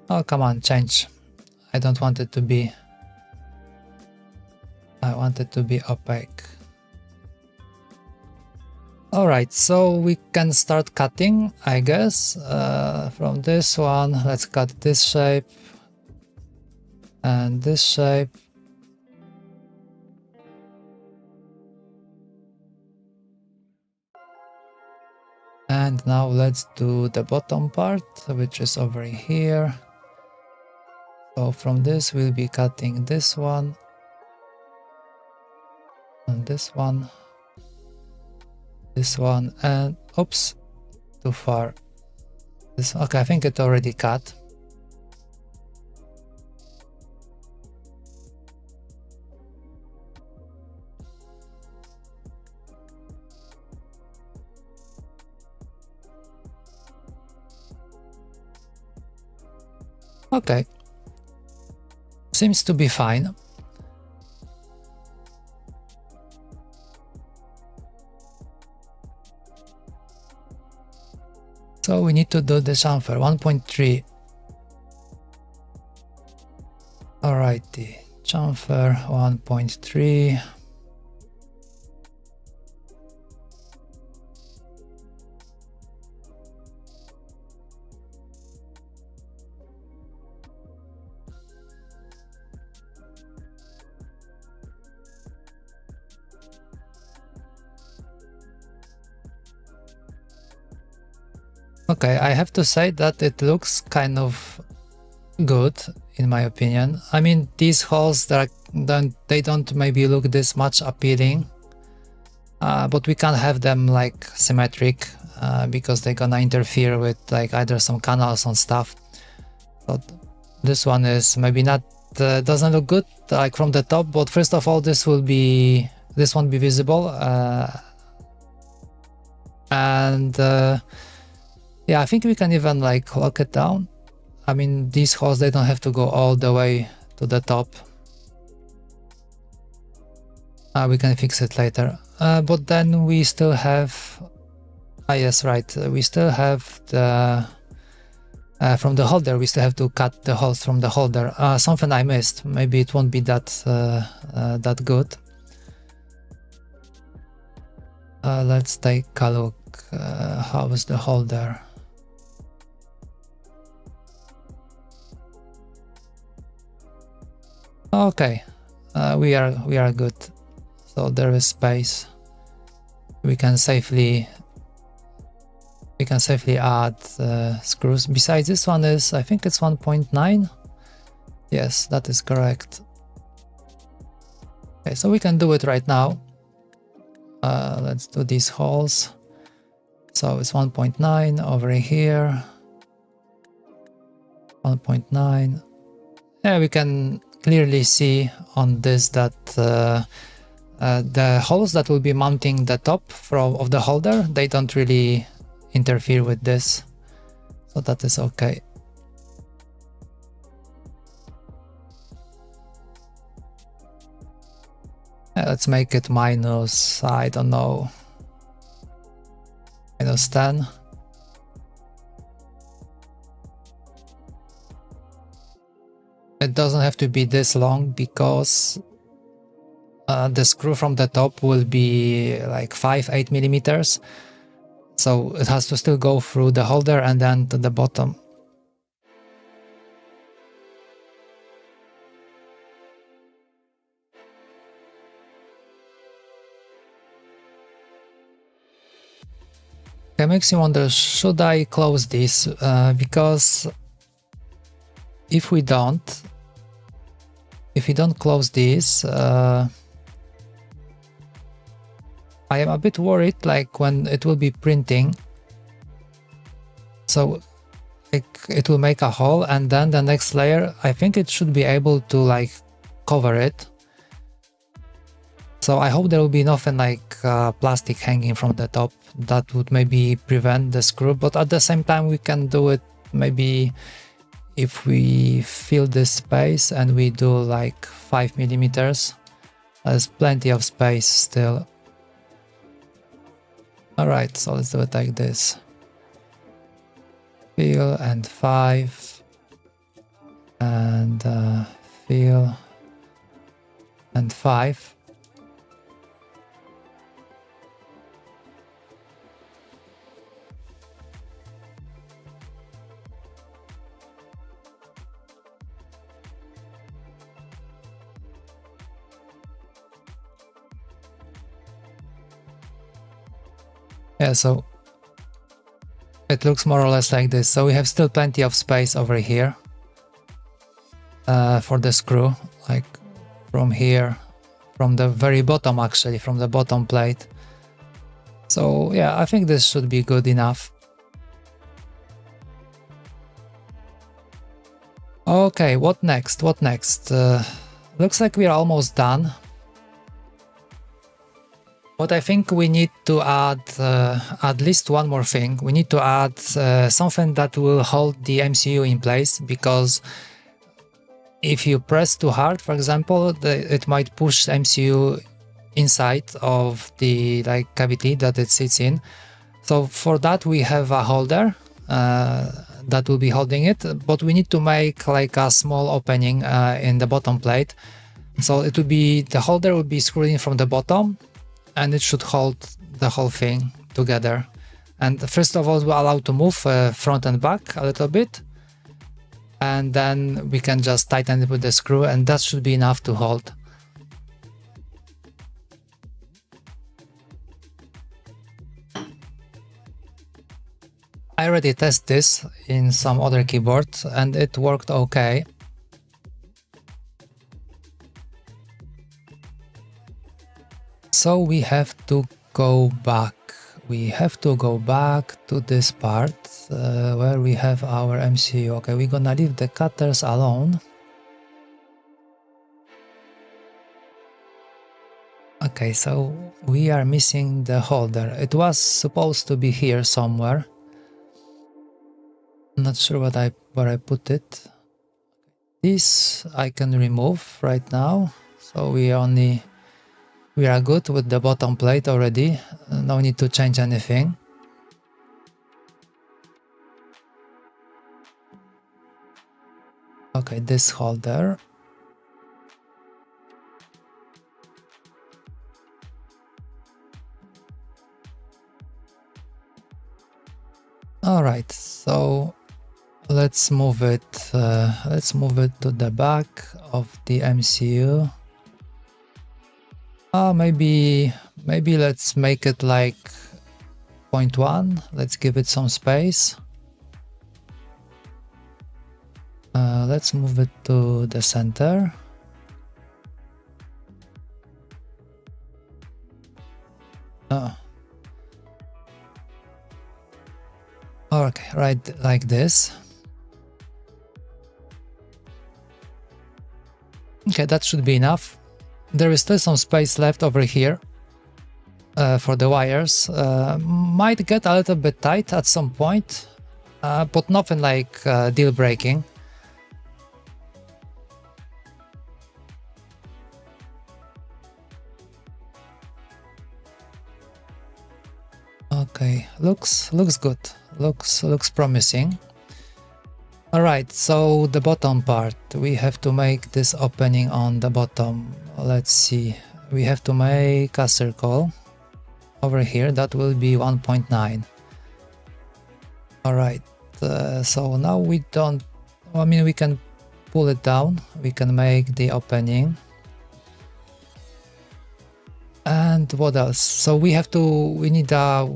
Oh, come on, change. I don't want it to be... I want it to be opaque. Alright, so we can start cutting, I guess. From this one, let's cut this shape. And this shape. And now let's do the bottom part, which is over here. So from this we'll be cutting this one. And this one. This one, and oops, too far. This, okay, I think it already cut. Okay, seems to be fine. So we need to do the chamfer 1.3. Alrighty, chamfer 1.3. Okay, I have to say that it looks kind of good in my opinion. I mean, these holes that they don't maybe look this much appealing, but we can't have them like symmetric because they're gonna interfere with like either some canals and stuff. So this one is maybe not doesn't look good like from the top, but first of all this won't be visible, and yeah, I think we can even like lock it down. I mean, these holes, they don't have to go all the way to the top. We can fix it later. But then we still have... yes, right. We still have the... from the holder, we still have to cut the holes from the holder. Something I missed. Maybe it won't be that, that good. Let's take a look. How is the holder? Okay, we are good. So there is space. We can safely add screws. Besides, this one is, I think it's 1.9. Yes, that is correct. Okay, so we can do it right now. Let's do these holes. So it's 1.9 over here. 1.9. Yeah, we can clearly see on this that the holes that will be mounting the top of the holder, they don't really interfere with this, so that is okay. Let's make it minus, I don't know, minus 10. It doesn't have to be this long because the screw from the top will be like 5-8 millimeters. So it has to still go through the holder and then to the bottom. It makes you wonder, should I close this? Because if we don't close this, I am a bit worried like when it will be printing, so it will make a hole and then the next layer, I think it should be able to like cover it. So I hope there will be nothing like plastic hanging from the top that would maybe prevent the screw, but at the same time we can do it maybe if we fill this space and we do like 5 millimeters. There's plenty of space still. Alright, so let's do it like this. Fill and 5 and fill and 5. Yeah, so it looks more or less like this. So we have still plenty of space over here for the screw, like from here, from the very bottom actually, from the bottom plate. So yeah, I think this should be good enough. Okay, what next? What next? Looks like we are almost done. But I think we need to add at least one more thing. We need to add something that will hold the MCU in place, because if you press too hard, for example, it might push the MCU inside of the cavity that it sits in. So for that we have a holder that will be holding it, but we need to make like a small opening in the bottom plate. So it will be, the holder will be screwed in from the bottom, and it should hold the whole thing together. And first of all, we're allowed to move front and back a little bit, and then we can just tighten it with the screw, and that should be enough to hold. I already tested this in some other keyboards and it worked okay. So we have to go back. We have to go back to this part where we have our MCU. Okay, we're gonna leave the cutters alone. Okay, so we are missing the holder. It was supposed to be here somewhere. Not sure where I put it. This I can remove right now. So we are good with the bottom plate already. No need to change anything. Okay, this holder. All right, so let's move it to the back of the MCU. Maybe let's make it like 0.1. Let's give it some space. Let's move it to the center. Okay, right like this. Okay, that should be enough. There is still some space left over here for the wires. Might get a little bit tight at some point, but nothing like deal breaking. Okay, looks good. Looks promising. All right, so the bottom part, we have to make this opening on the bottom. Let's see, we have to make a circle over here. That will be 1.9. All right, so now we don't, I mean, we can pull it down. We can make the opening. And what else? So we need a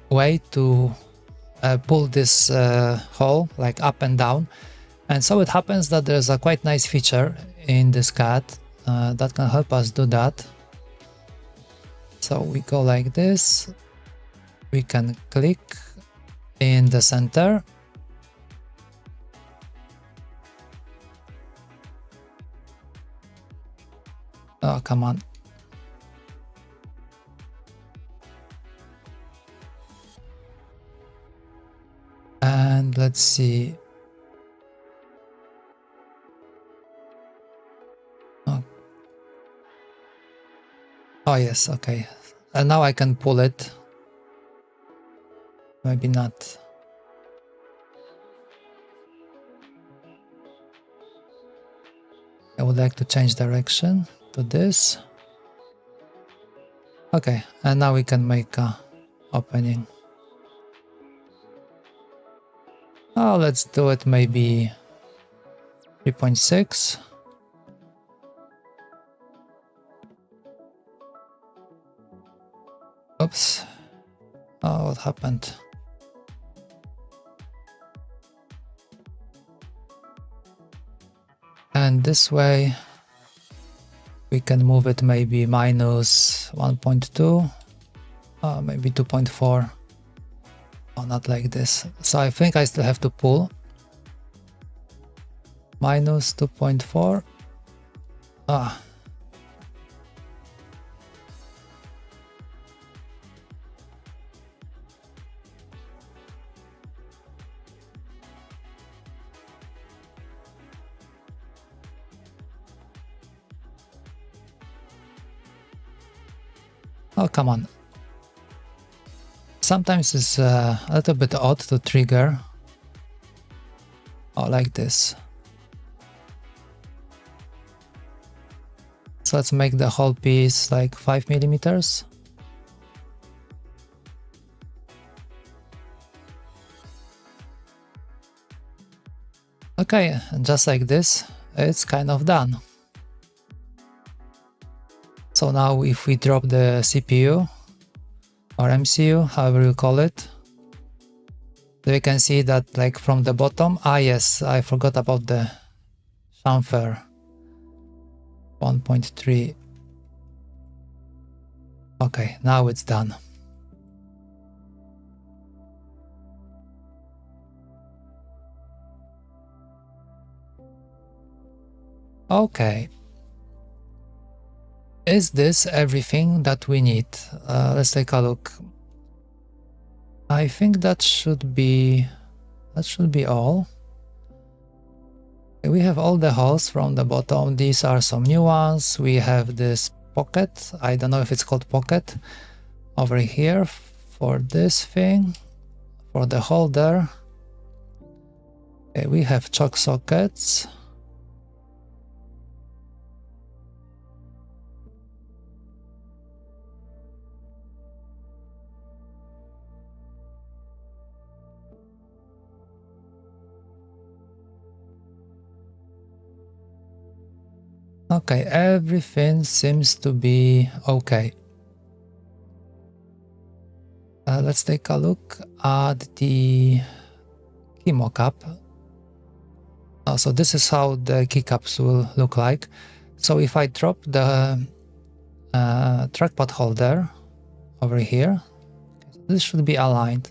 way to pull this hole like up and down, and so it happens that there's a quite nice feature in this CAD that can help us do that. So we go like this, we can click in the center, oh come on. And let's see. Oh yes, okay. And now I can pull it. Maybe not. I would like to change direction to this. Okay, and now we can make a opening. Oh, let's do it maybe 3.6. Oops. Oh, what happened? And this way we can move it maybe minus 1.2, maybe 2.4. Oh, not like this. So I think I still have to pull. Minus 2.4. Oh, come on. Sometimes it's a little bit odd to trigger. Oh, like this. So let's make the whole piece like 5 millimeters. Okay, and just like this, it's kind of done. So now if we drop the CPU or MCU, however you call it, we can see that like from the bottom, yes, I forgot about the chamfer 1.3. Okay, now it's done. Okay. Is this everything that we need? Let's take a look. I think that should be all. Okay, we have all the holes from the bottom. These are some new ones. We have this pocket. I don't know if it's called pocket over here for this thing, for the holder. Okay, we have choke sockets. Okay, everything seems to be okay. Let's take a look at the key mockup. So this is how the keycaps will look like. So if I drop the trackpad holder over here, this should be aligned.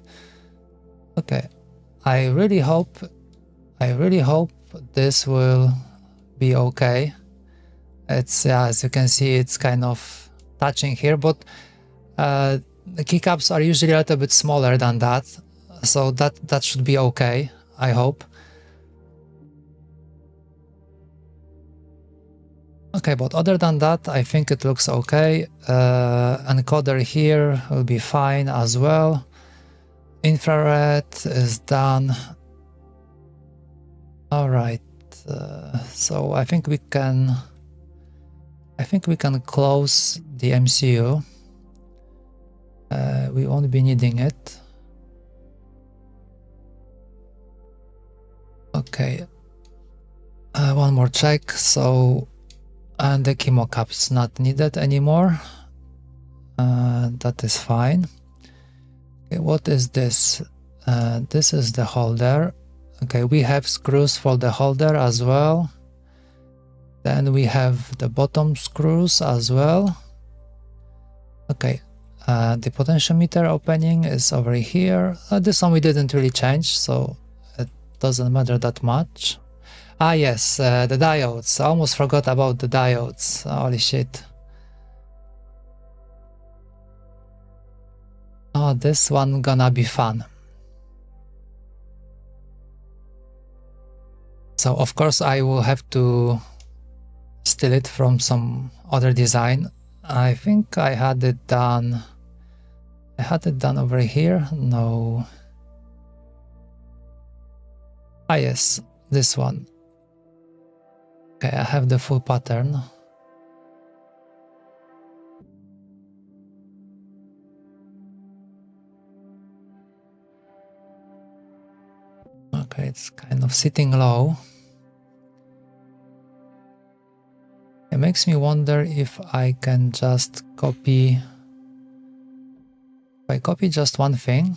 Okay, I really hope this will be okay. It's as you can see, it's kind of touching here, but the keycaps are usually a little bit smaller than that, so that should be okay, I hope. Okay, but other than that, I think it looks okay. Encoder here will be fine as well. Infrared is done. All right, so I think we can close the MCU. We won't be needing it. Okay, one more check. So, and the key mockup's not needed anymore. That is fine. Okay, what is this? This is the holder. Okay, we have screws for the holder as well. Then we have the bottom screws as well. Okay, the potentiometer opening is over here. This one we didn't really change, so it doesn't matter that much. Yes, the diodes. I almost forgot about the diodes. Holy shit. Oh, this one gonna be fun. So of course I will have to steal it from some other design. I think I had it done. I had it done over here. No. Yes, this one. Okay, I have the full pattern. Okay, it's kind of sitting low. It makes me wonder if I can just copy. If I copy just one thing.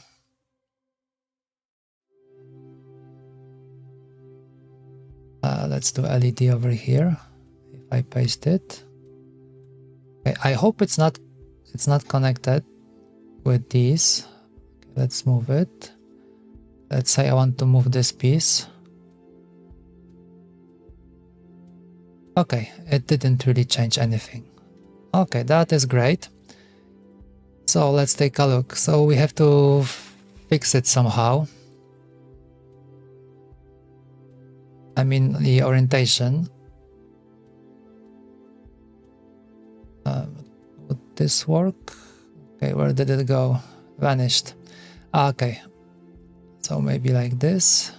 Let's do LED over here. If I paste it. Okay, I hope it's not connected with these. Okay, let's move it. Let's say I want to move this piece. Okay, it didn't really change anything. Okay, that is great. So let's take a look. So we have to fix it somehow. I mean the orientation. Would this work? Okay, where did it go? Vanished. Okay, so maybe like this.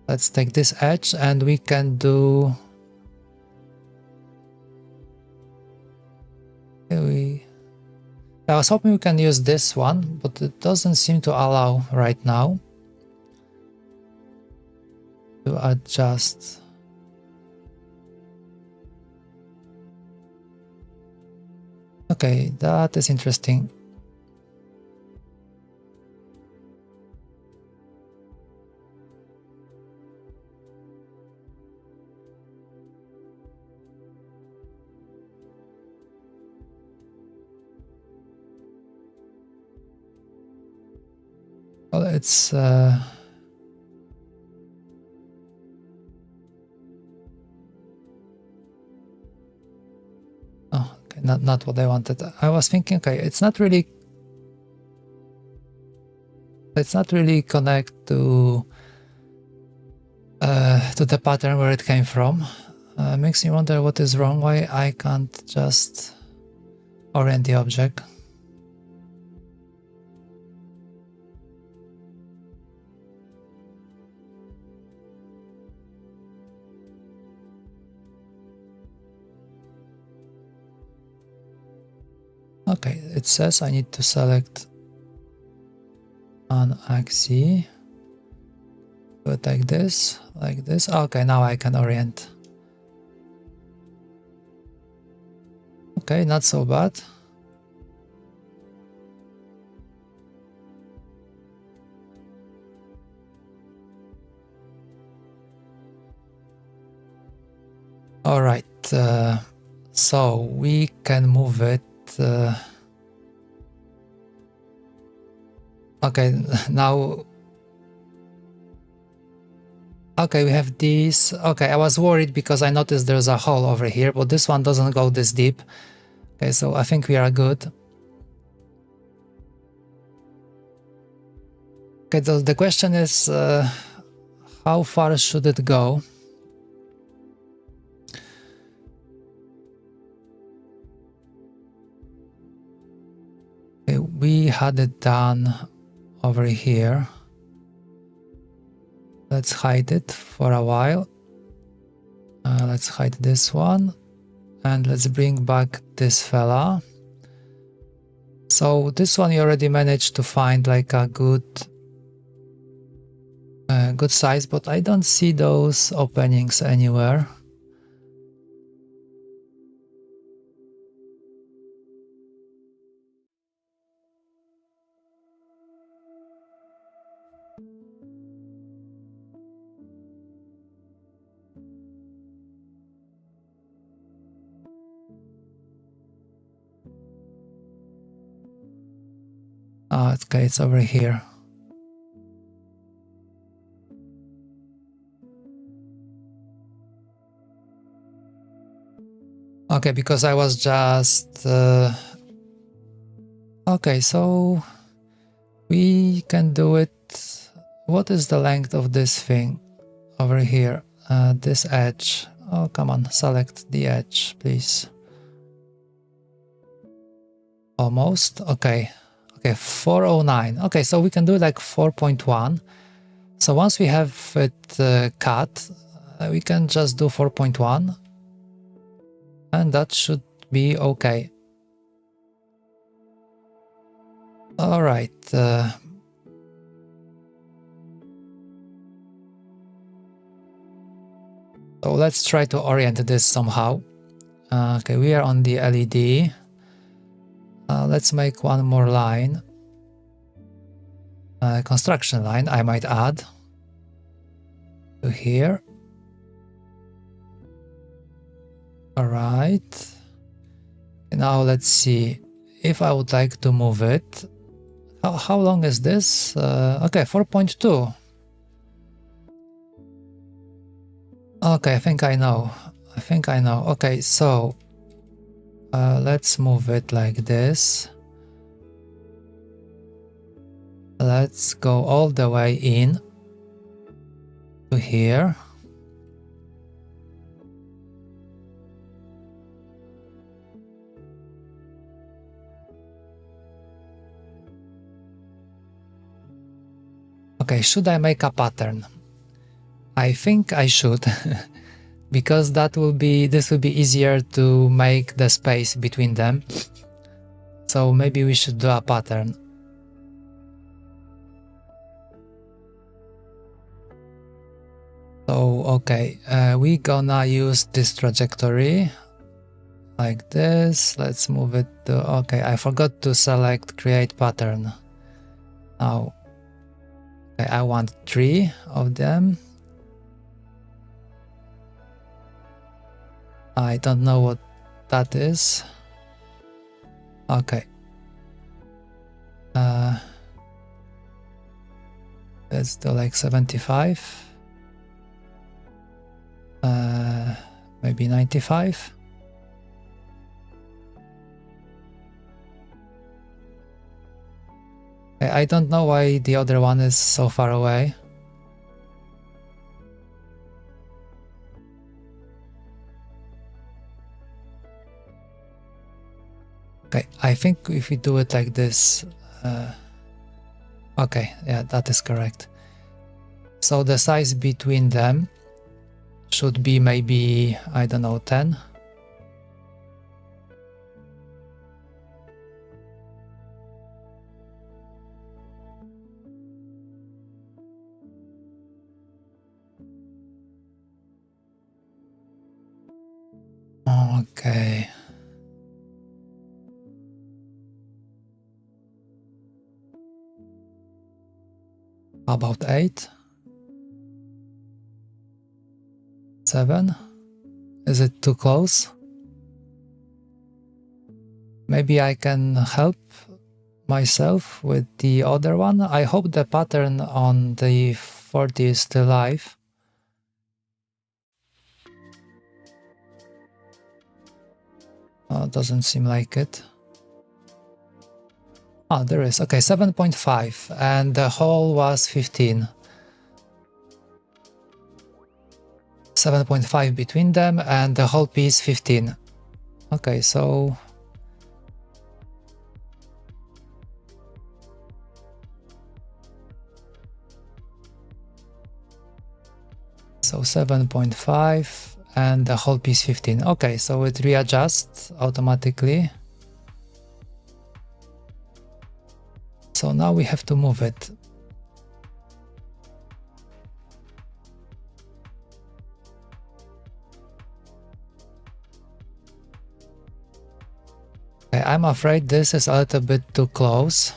Let's take this edge and we can do... I was hoping we can use this one, but it doesn't seem to allow right now to adjust. Okay, that is interesting. Well, it's oh, okay, not what I wanted. I was thinking, okay, it's not really connect to the pattern where it came from. Makes me wonder what is wrong, why I can't just orient the object. Okay, it says I need to select an axis. Do it like this, like this. Okay, now I can orient. Okay, not so bad. All right, so we can move it. Okay, now... Okay, we have these. Okay, I was worried because I noticed there's a hole over here, but this one doesn't go this deep. Okay, so I think we are good. Okay, the question is, how far should it go? Okay, we had it done over here. Let's hide it for a while. Let's hide this one. And let's bring back this fella. So this one you already managed to find like a good size, but I don't see those openings anywhere. Oh, okay, it's over here. Okay, because I was just... Okay, so we can do it. What is the length of this thing over here? This edge. Oh, come on, select the edge, please. Almost. Okay. Okay, 409. Okay, so we can do like 4.1. So once we have it cut, we can just do 4.1. And that should be okay. All right. So let's try to orient this somehow. Okay, we are on the LED. Let's make one more line. Construction line, I might add to here. All right. Now let's see if I would like to move it. How long is this? Okay, 4.2. Okay, I think I know. Okay, so let's move it like this. Let's go all the way in to here. Okay, should I make a pattern? I think I should, because this will be easier to make the space between them. So maybe we should do a pattern. So okay, we gonna use this trajectory like this. Let's move it to, okay, I forgot to select create pattern. Now, okay, I want 3 of them. I don't know what that is. Okay. Let's do like 75. Maybe 95. I don't know why the other one is so far away. Okay, I think if we do it like this, okay, yeah, that is correct. So the size between them should be maybe, I don't know, 10. Okay. How about 8? 7? Is it too close? Maybe I can help myself with the other one. I hope the pattern on the 40 is still live. Oh, doesn't seem like it. Oh, there is. Okay, 7.5, and the hole was 15. 7.5 between them, and the whole piece 15. Okay, so... So 7.5 and the whole piece 15. Okay, so it readjusts automatically. So now we have to move it. Okay, I'm afraid this is a little bit too close.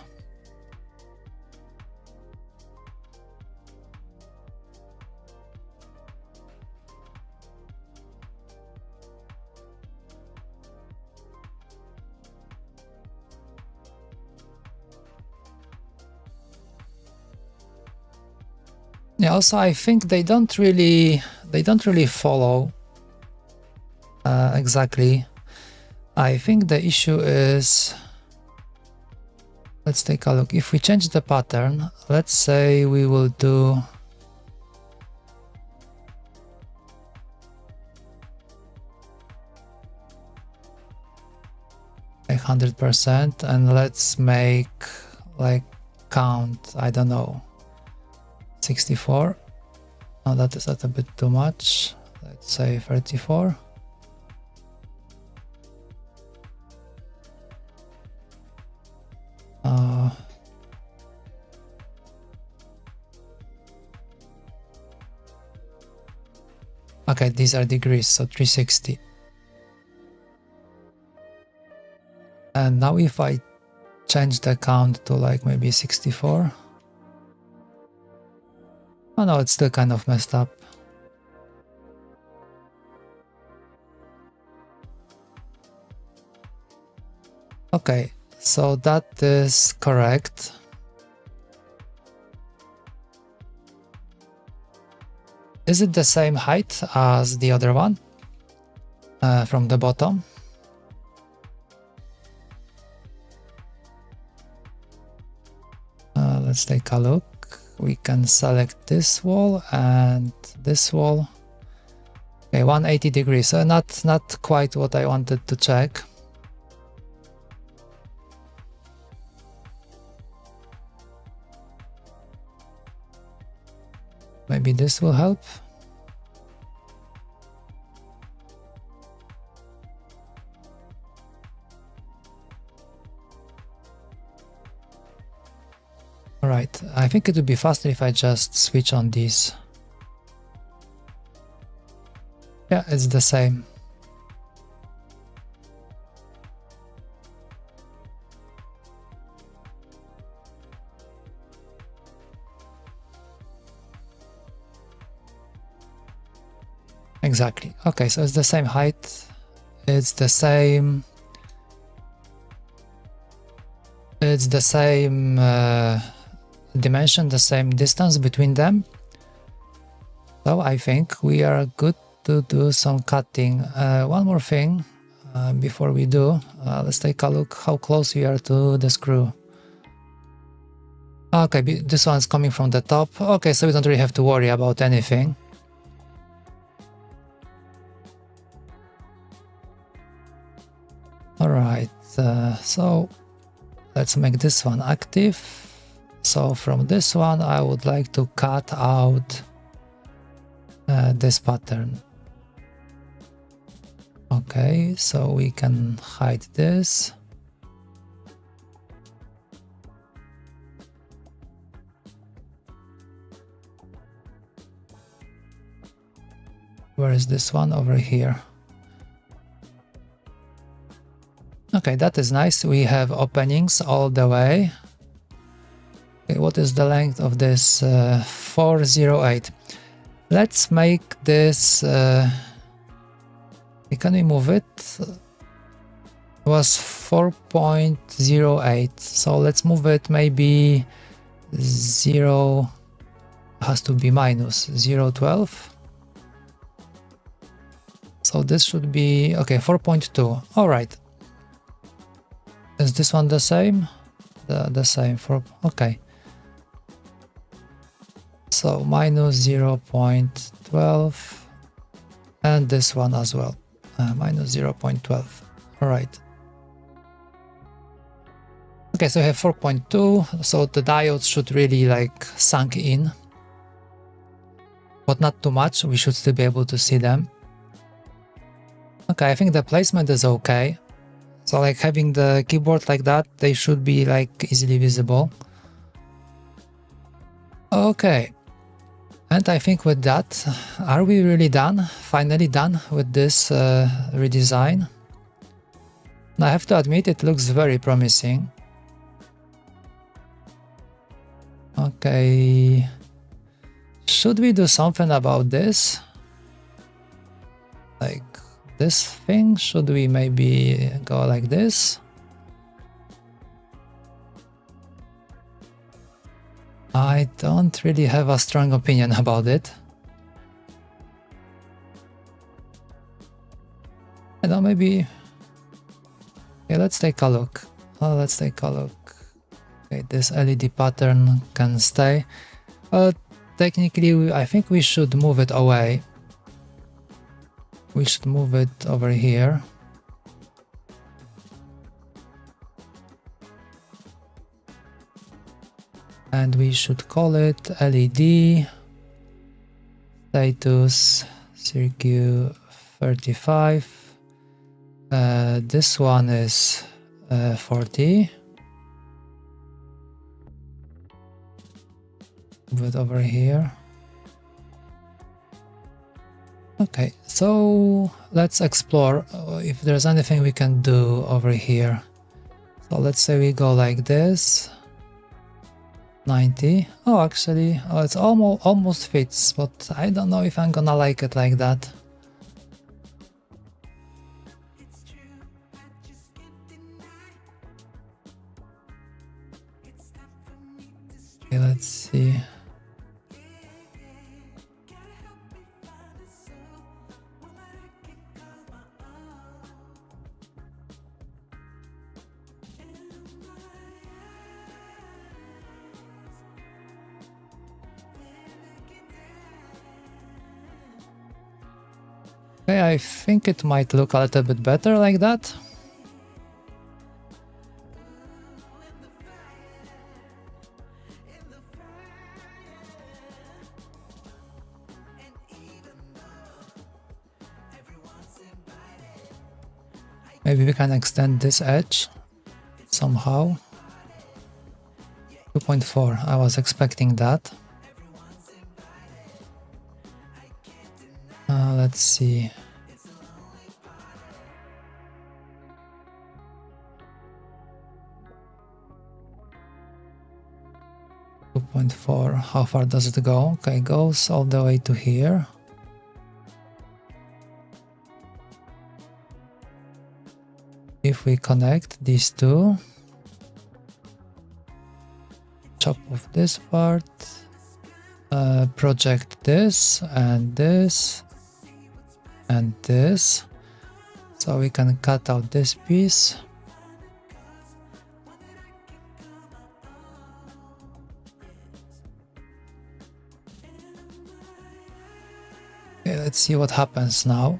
Yeah, also I think they don't really follow exactly. I think the issue is, let's take a look. If we change the pattern, let's say we will do 100%, and let's make like count, I don't know, 64. Oh, that is a bit too much. Let's say 34. Okay, these are degrees, so 360. And now if I change the count to like maybe 64. Oh no, it's still kind of messed up. Okay, so that is correct. Is it the same height as the other one from the bottom? Let's take a look. We can select this wall and this wall. Okay, 180 degrees, so not quite what I wanted to check. Maybe this will help. Alright, I think it would be faster if I just switch on these. Yeah, it's the same. Exactly. Okay, so it's the same height. It's the same. It's the same dimension, the same distance between them. So I think we are good to do some cutting. One more thing before we do, let's take a look how close we are to the screw. Okay, this one's coming from the top. Okay, so we don't really have to worry about anything. Alright, so let's make this one active. So from this one I would like to cut out this pattern. Okay, so we can hide this. Where is this one? Over here. Okay, that is nice. We have openings all the way. Okay, what is the length of this? 408. Let's make this... can we move it? It was 4.08. So let's move it maybe 0... has to be minus 0.12. So this should be... okay, 4.2. Alright. Is this one the same? The same for... okay. So minus 0.12 and this one as well. Minus 0.12. Alright. Okay, so we have 4.2, so the diodes should really like sunk in. But not too much, we should still be able to see them. Okay, I think the placement is okay. So like having the keyboard like that, they should be like easily visible. Okay. And I think with that, are we really done? Finally done with this redesign? I have to admit, it looks very promising. Okay. Should we do something about this? Like this thing? Should we maybe go like this? I don't really have a strong opinion about it. I don't know, maybe... okay, let's take a look. Oh, let's take a look. Okay, this LED pattern can stay. Technically, I think we should move it away. We should move it over here. And we should call it LED status Cirque 35. This one is 40. Move it over here. Okay, so let's explore if there's anything we can do over here. So let's say we go like this. 90. Oh, actually, it's almost fits, but I don't know if I'm gonna like it like that. Okay, let's see. Okay, I think it might look a little bit better like that. Maybe we can extend this edge somehow. 2.4, I was expecting that. Let's see. .4, how far does it go? Okay, it goes all the way to here. If we connect these two, chop off this part, project this and this and this, so we can cut out this piece. Okay, let's see what happens now.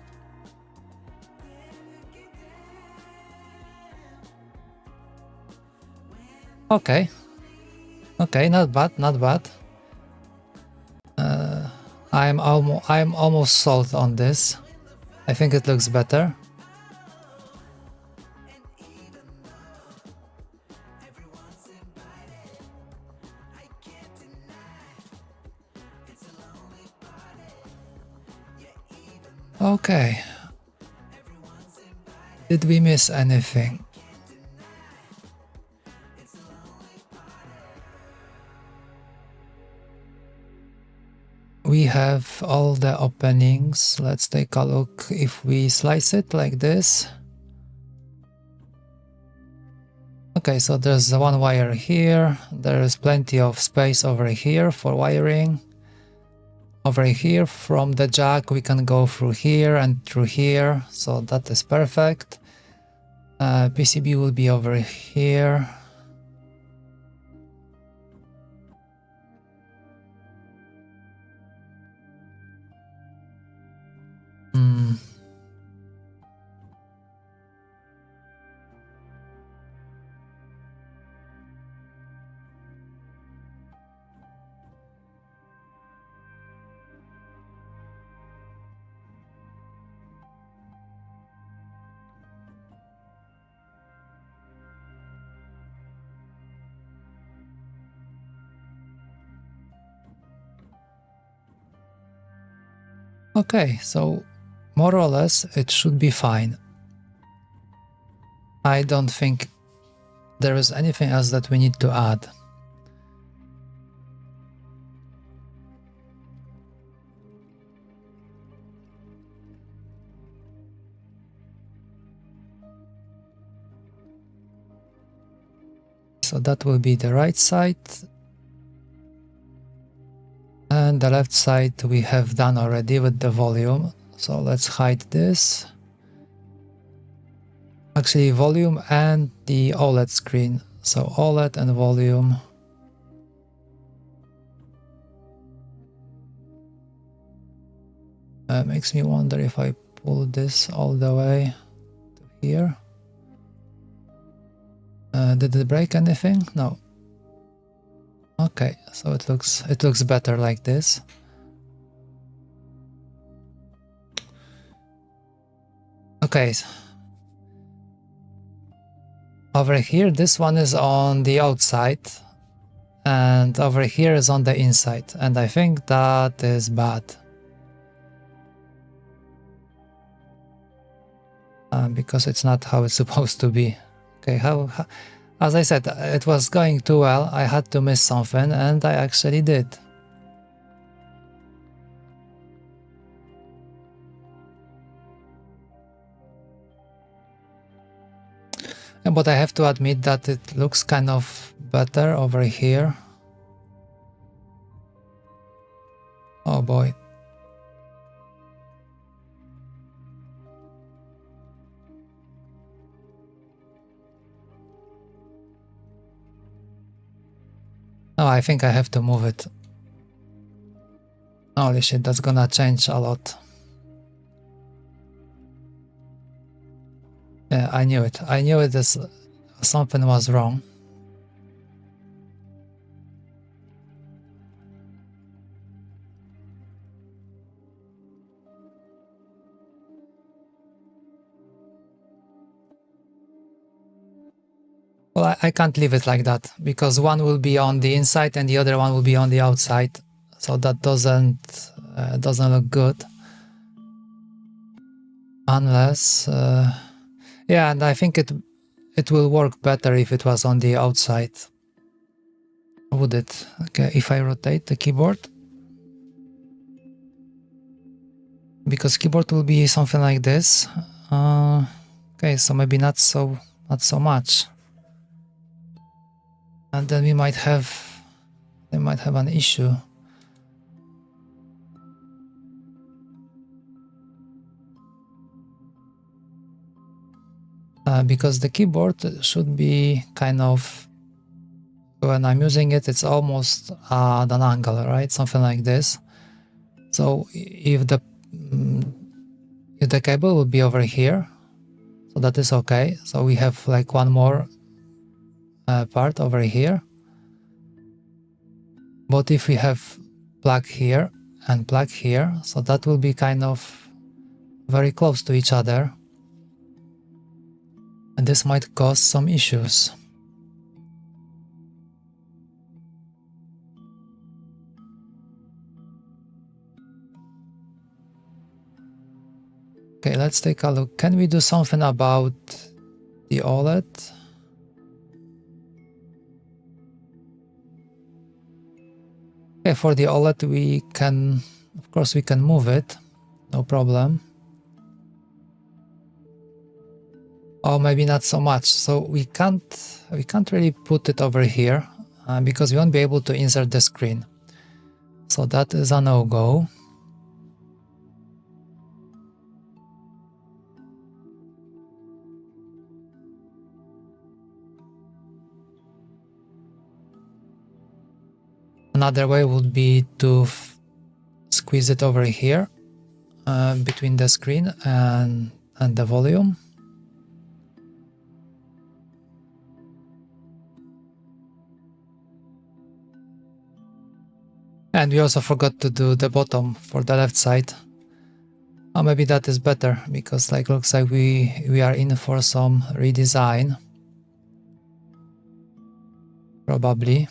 Okay, not bad, not bad. I'm almost sold on this. I think it looks better. Okay. Did we miss anything? We have all the openings. Let's take a look. If we slice it like this. Okay, so there's one wire here. There is plenty of space over here for wiring. Over here from the jack we can go through here and through here, so that is perfect. PCB will be over here. Okay, so more or less it should be fine. I don't think there is anything else that we need to add. So that will be the right side. And the left side we have done already with the volume. So let's hide this. Actually, volume and the OLED screen. So OLED and volume. Makes me wonder if I pull this all the way to here. Did it break anything? No. Okay, so it looks better like this. Okay. Over here, this one is on the outside, and over here is on the inside, and I think that is bad. Because it's not how it's supposed to be. Okay, how as I said, it was going too well. I had to miss something, and I actually did. But I have to admit that it looks kind of better over here. Oh boy. Oh, I think I have to move it. Holy shit, that's gonna change a lot. Yeah, I knew it. I knew it. Something was wrong. Well, I can't leave it like that because one will be on the inside and the other one will be on the outside. So that doesn't look good. Unless, yeah, and I think it will work better if it was on the outside. Would it? Okay, if I rotate the keyboard. Because keyboard will be something like this. Okay, so maybe not so much. And then we might have an issue. Because the keyboard should be kind of, when I'm using it, it's almost at an angle, right? Something like this. So if the cable will be over here, so that is okay. So we have like one more part over here. But if we have plug here and plug here, so that will be kind of very close to each other. And this might cause some issues. Okay, let's take a look. Can we do something about the OLED? Okay, for the OLED we can, of course we can move it, no problem. Or maybe not so much. So we can't really put it over here because we won't be able to insert the screen. So that is a no-go. Another way would be to squeeze it over here between the screen and the volume. And we also forgot to do the bottom for the left side. Or maybe that is better because like looks like we are in for some redesign. Probably.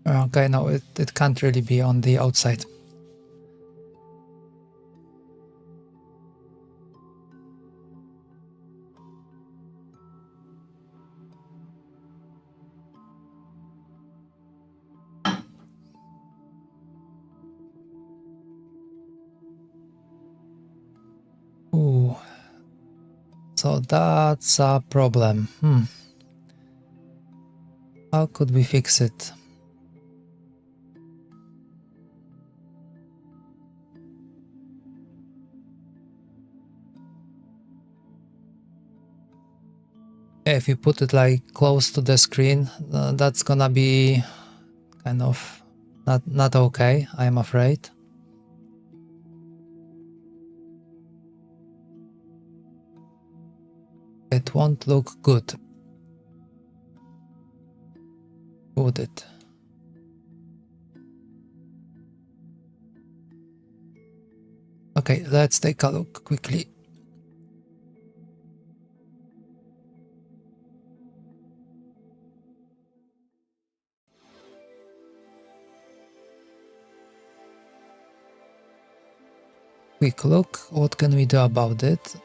Okay, no, it can't really be on the outside. Ooh. So that's a problem. How could we fix it? If you put it like close to the screen, that's gonna be kind of not okay, I'm afraid. It won't look good, would it? Okay, let's take a look quickly. Quick look, what can we do about it?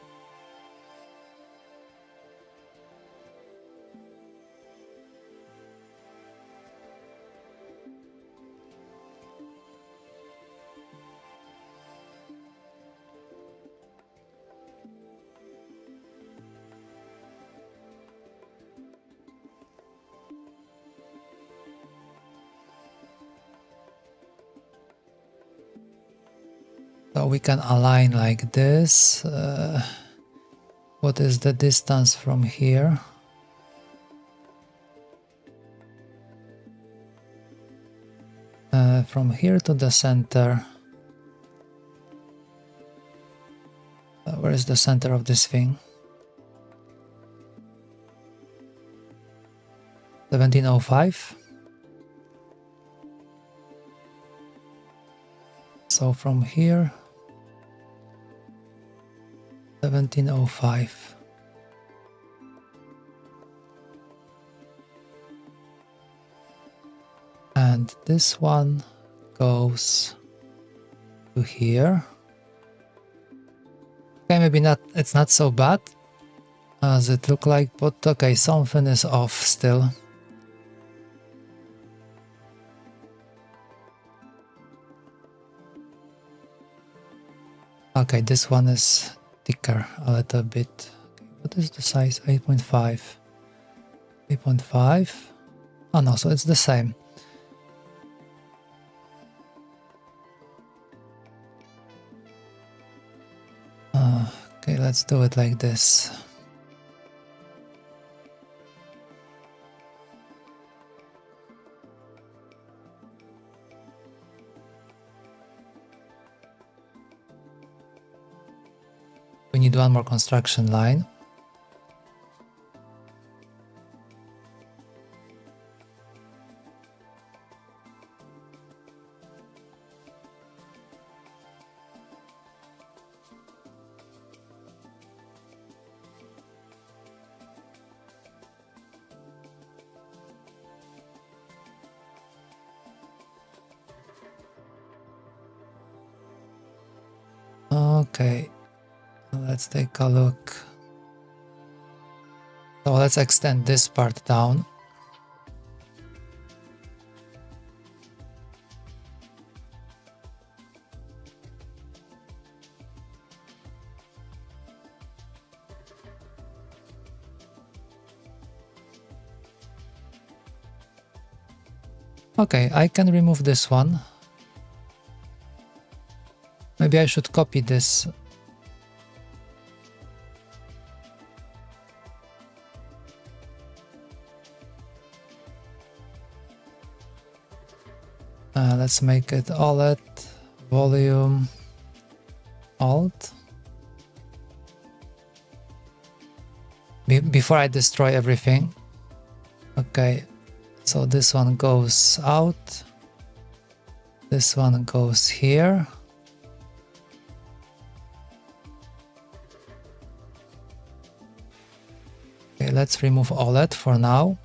So we can align like this. What is the distance from here? From here to the center. Where is the center of this thing? 1705. So from here, 1705. And this one goes to here. Okay, maybe not, it's not so bad as it looked like, but okay, something is off still. Okay, this one is thicker a little bit. Okay, what is the size? 8.5. 8.5. Oh no, so it's the same. Okay, let's do it like this. We need one more construction line. Okay, let's take a look. So let's extend this part down. Okay, I can remove this one. Maybe I should copy this. Let's make it OLED, volume, alt. Before I destroy everything. Okay, so this one goes out. This one goes here. Okay, let's remove OLED for now.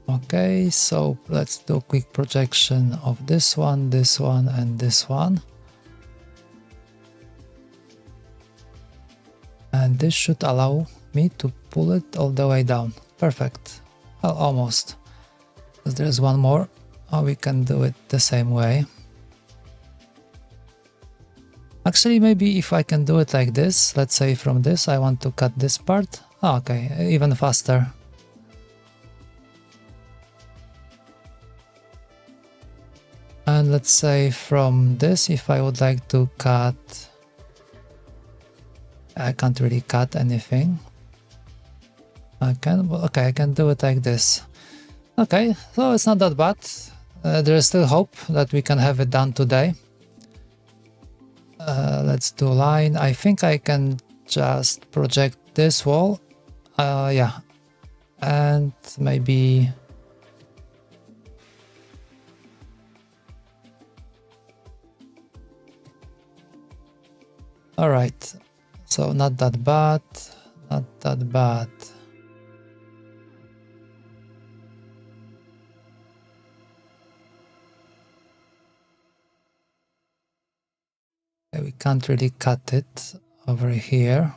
Okay, so let's do a quick projection of this one, and this one. And this should allow me to pull it all the way down. Perfect. Well, almost. Because there's one more. Oh, we can do it the same way. Actually, maybe if I can do it like this, let's say from this, I want to cut this part. Oh, okay, even faster. And let's say from this, if I would like to cut, I can't really cut anything. I can, okay, I can do it like this. Okay, so it's not that bad. There is still hope that we can have it done today. Let's do line. I think I can just project this wall. Yeah, and maybe. All right, so not that bad, not that bad. Okay, we can't really cut it over here.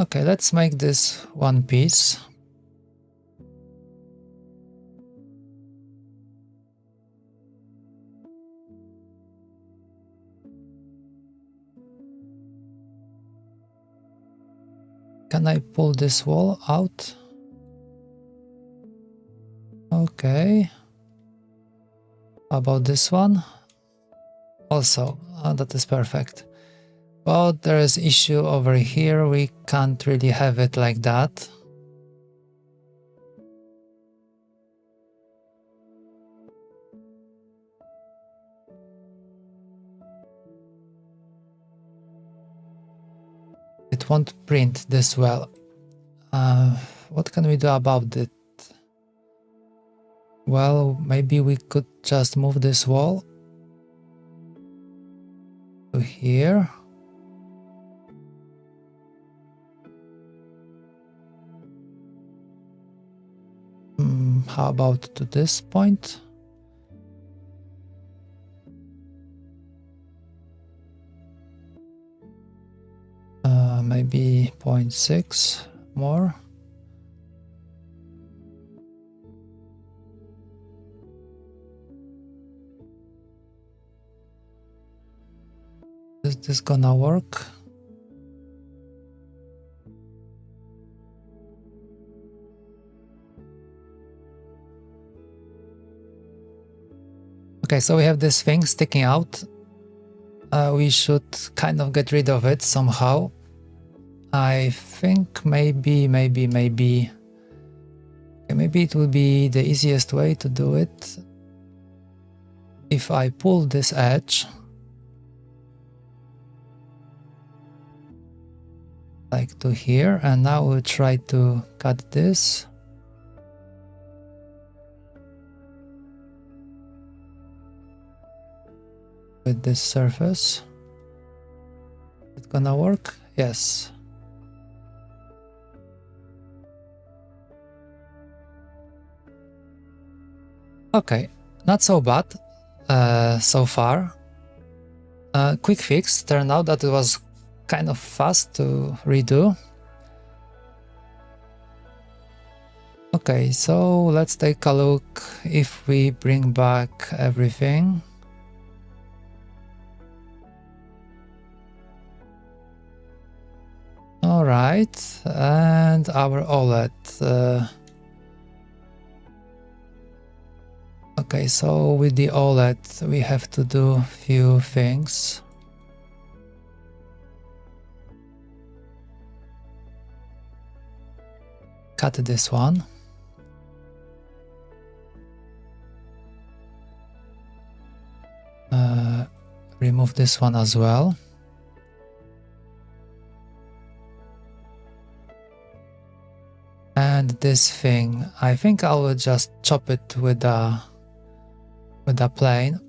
Okay, let's make this one piece. Can I pull this wall out? Okay. About this one, also, that is perfect. But there is issue over here, we can't really have it like that. It won't print this well. What can we do about it? Well, maybe we could just move this wall to here. How about to this point? Maybe 0.6 more. Is this gonna work? Okay, so we have this thing sticking out. We should kind of get rid of it somehow. I think maybe it will be the easiest way to do it if I pull this edge like to here, and now we'll try to cut this. With this surface. Is it gonna work? Yes. Okay, not so bad so far. Quick fix, turned out that it was kind of fast to redo. Okay, so let's take a look if we bring back everything. Alright, and our OLED. Okay, so with the OLED we have to do a few things. Cut this one. Remove this one as well. And this thing, I think I will just chop it with a plane.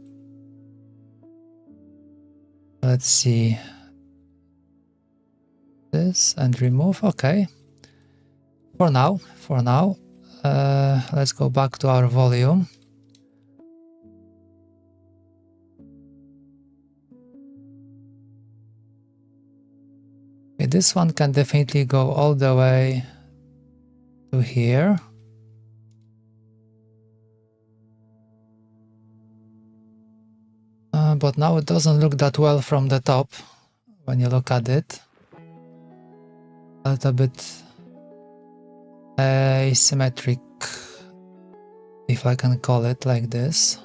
Let's see. This and remove, okay. For now, let's go back to our volume. Okay, this one can definitely go all the way to here. But now it doesn't look that well from the top when you look at it. A little bit asymmetric, if I can call it like this.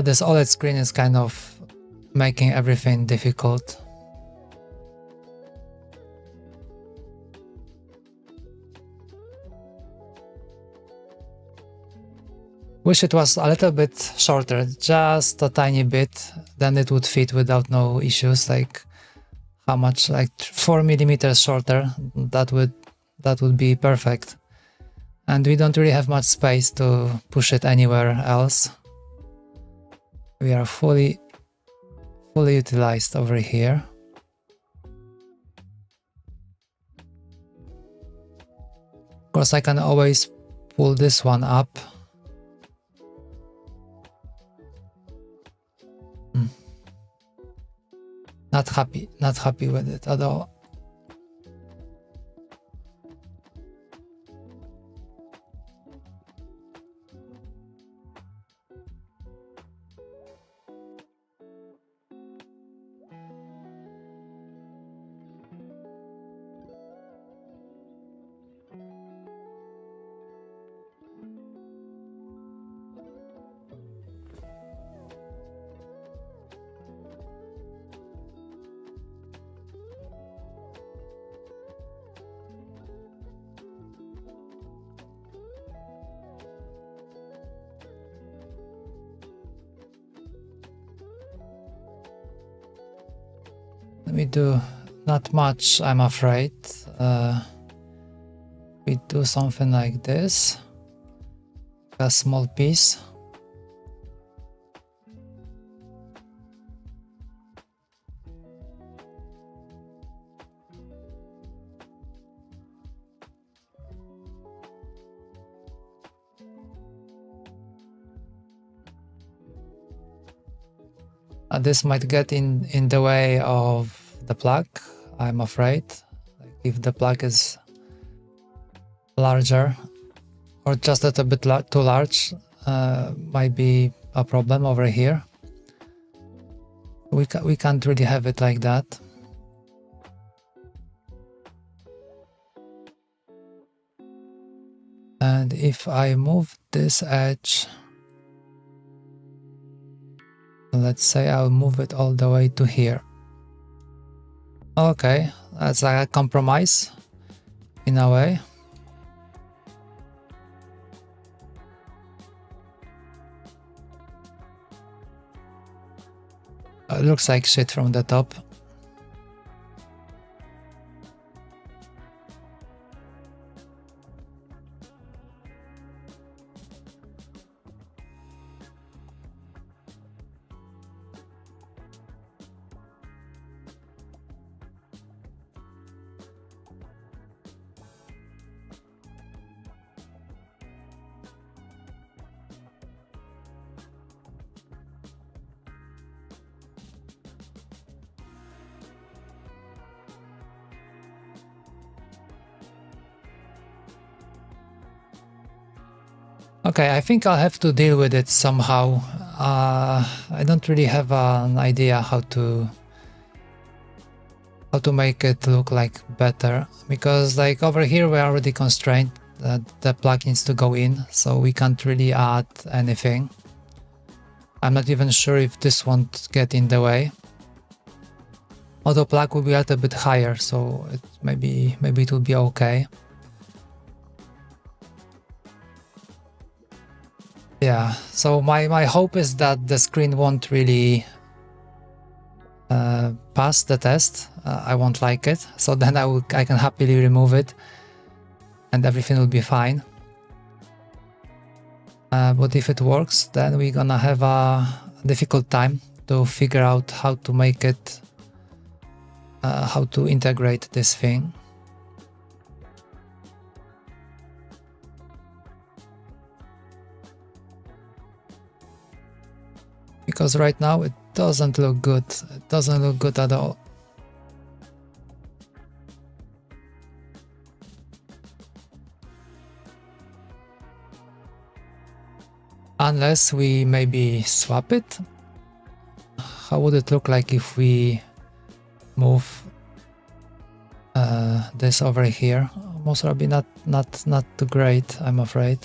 This OLED screen is kind of making everything difficult. Wish it was a little bit shorter, just a tiny bit, then it would fit without no issues. Like how much, like 4 millimeters shorter, that would be perfect. And we don't really have much space to push it anywhere else. We are fully utilized over here. Of course, I can always pull this one up. Not happy with it at all. we do not much, I'm afraid. We do something like this, a small piece. This might get in the way of the plug, I'm afraid. Like if the plug is larger or just a little bit too large, might be a problem over here. We can't really have it like that. And if I move this edge, let's say I'll move it all the way to here. Okay, that's like a compromise in a way. It looks like shit from the top. Okay, I think I'll have to deal with it somehow. I don't really have an idea how to make it look like better, because like over here we're already constrained that the plug needs to go in, so we can't really add anything. I'm not even sure if this won't get in the way. Although plug will be a little bit higher, so maybe it will be okay. Yeah, so my hope is that the screen won't really pass the test. I won't like it, so then I can happily remove it and everything will be fine. But if it works, then we're gonna have a difficult time to figure out how to make it, how to integrate this thing. Because right now it doesn't look good. It doesn't look good at all. Unless we maybe swap it. How would it look like if we move this over here? Most probably not too great, I'm afraid.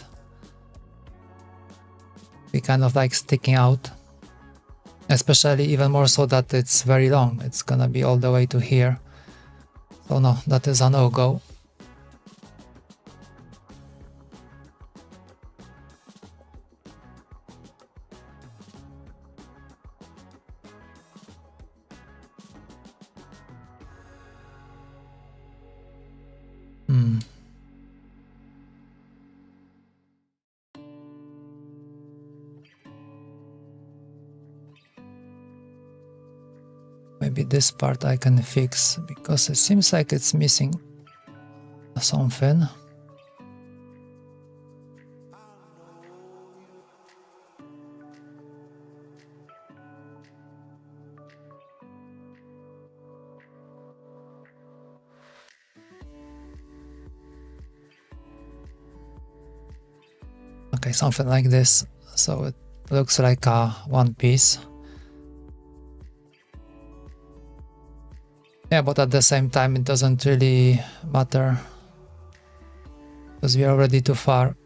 Be kind of like sticking out. Especially even more so that it's very long. It's gonna be all the way to here. So no, that is a no-go. Maybe this part I can fix, because it seems like it's missing something. Okay, something like this. So it looks like a one piece. Yeah, but at the same time it doesn't really matter, because we are already too far.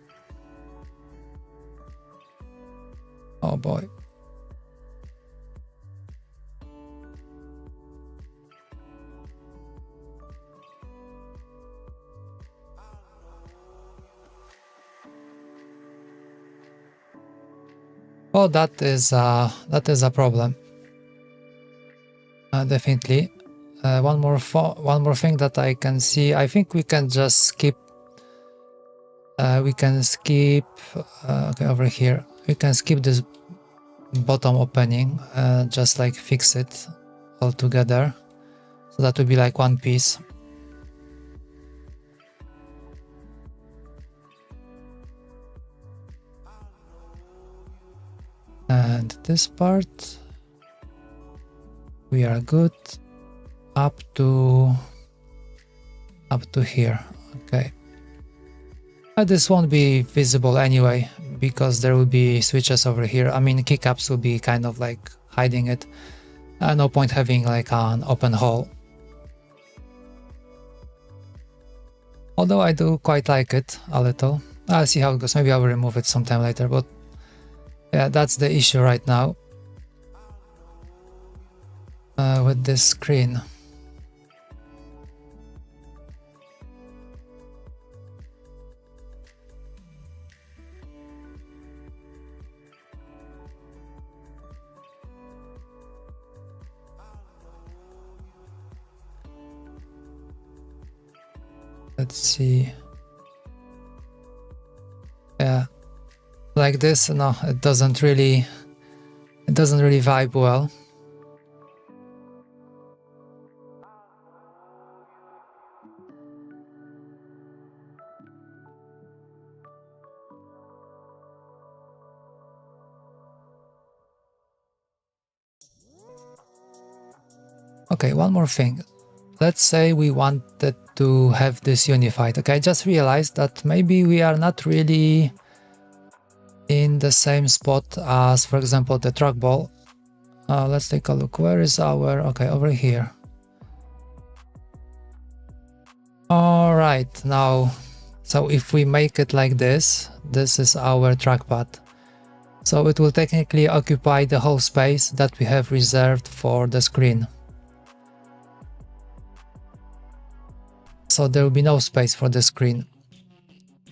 Oh boy. Well, that is a problem. Definitely. One more thing that I can see. I think we can just skip. Okay, over here. We can skip this bottom opening. Just like fix it all together. So that would be like one piece. And this part, we are good up to here. Okay. This won't be visible anyway because there will be switches over here. I mean, keycaps will be kind of like hiding it. No point having like an open hole. Although I do quite like it a little. I'll see how it goes. Maybe I will remove it sometime later, but yeah, that's the issue right now with this screen. Let's see. Yeah, like this, no, it doesn't really vibe well. Okay, one more thing. Let's say we wanted to have this unified. Okay, I just realized that maybe we are not really in the same spot as, for example, the trackball. Let's take a look. Where is our... Okay, over here. Alright, now, so if we make it like this, this is our trackpad. So it will technically occupy the whole space that we have reserved for the screen. So there will be no space for the screen.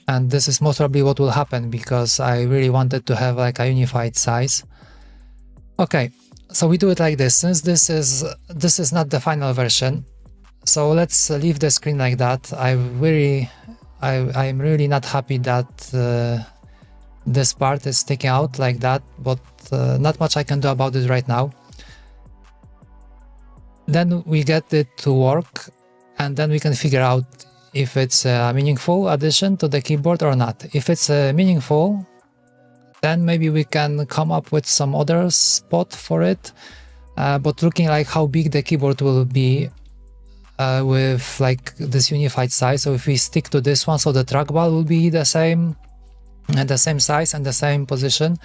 And this is most probably what will happen because I really wanted to have like a unified size. Okay, so we do it like this. Since this is not the final version, so let's leave the screen like that. I'm really not happy that this part is sticking out like that, but not much I can do about it right now. Then we get it to work. And then we can figure out if it's a meaningful addition to the keyboard or not. If it's meaningful, then maybe we can come up with some other spot for it. But looking like how big the keyboard will be with like this unified size. So if we stick to this one, so the trackball will be the same and the same size and the same position.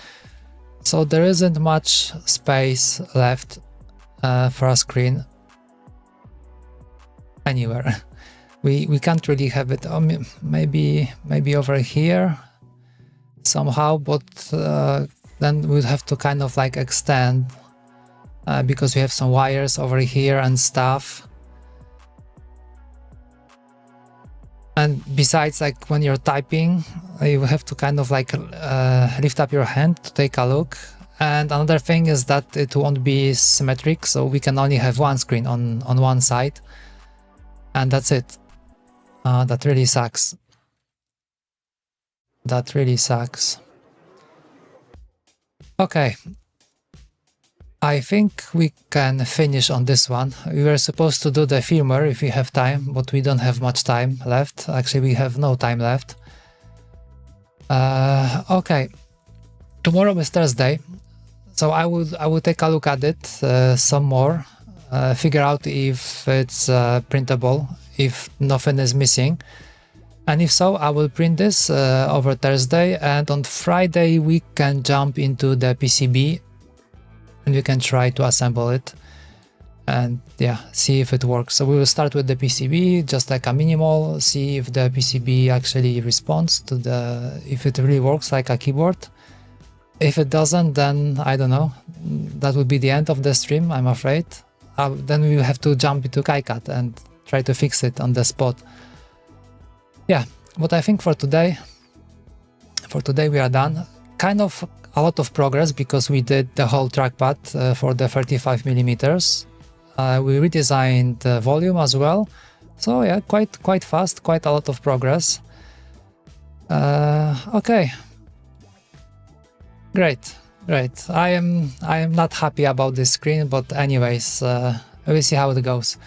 So there isn't much space left for a screen anywhere. We can't really have it. Maybe over here somehow, but then we'd have to kind of like extend because we have some wires over here and stuff. And besides, like when you're typing, you have to kind of like lift up your hand to take a look. And another thing is that it won't be symmetric, so we can only have one screen on one side. And that's it. That really sucks. That really sucks. Okay. I think we can finish on this one. We were supposed to do the firmware if we have time, but we don't have much time left. Actually, we have no time left. Okay. Tomorrow is Thursday, so I will take a look at it some more. Figure out if it's printable, if nothing is missing, and if so, I will print this over Thursday, and on Friday we can jump into the PCB and we can try to assemble it and yeah, see if it works. So we will start with the PCB, just like a minimal, see if the PCB actually responds to if it really works like a keyboard. If it doesn't, then I don't know, that would be the end of the stream, I'm afraid. Then we will have to jump into KiCad and try to fix it on the spot. Yeah, but I think for today we are done. Kind of a lot of progress because we did the whole trackpad for the 35mm. We redesigned the volume as well. So yeah, quite fast, quite a lot of progress. Okay, great. I am not happy about this screen, but anyways, we'll see how it goes.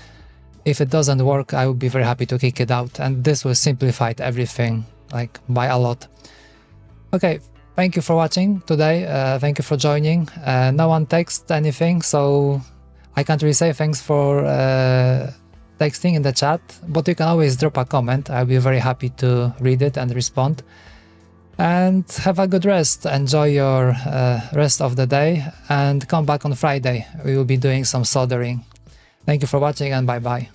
If it doesn't work, I would be very happy to kick it out, and this will simplify everything like by a lot. Okay, thank you for watching today. Thank you for joining. No one texted anything, so I can't really say thanks for texting in the chat, but you can always drop a comment. I'll be very happy to read it and respond. And have a good rest. Enjoy your rest of the day, and come back on Friday. We will be doing some soldering. Thank you for watching, and bye bye.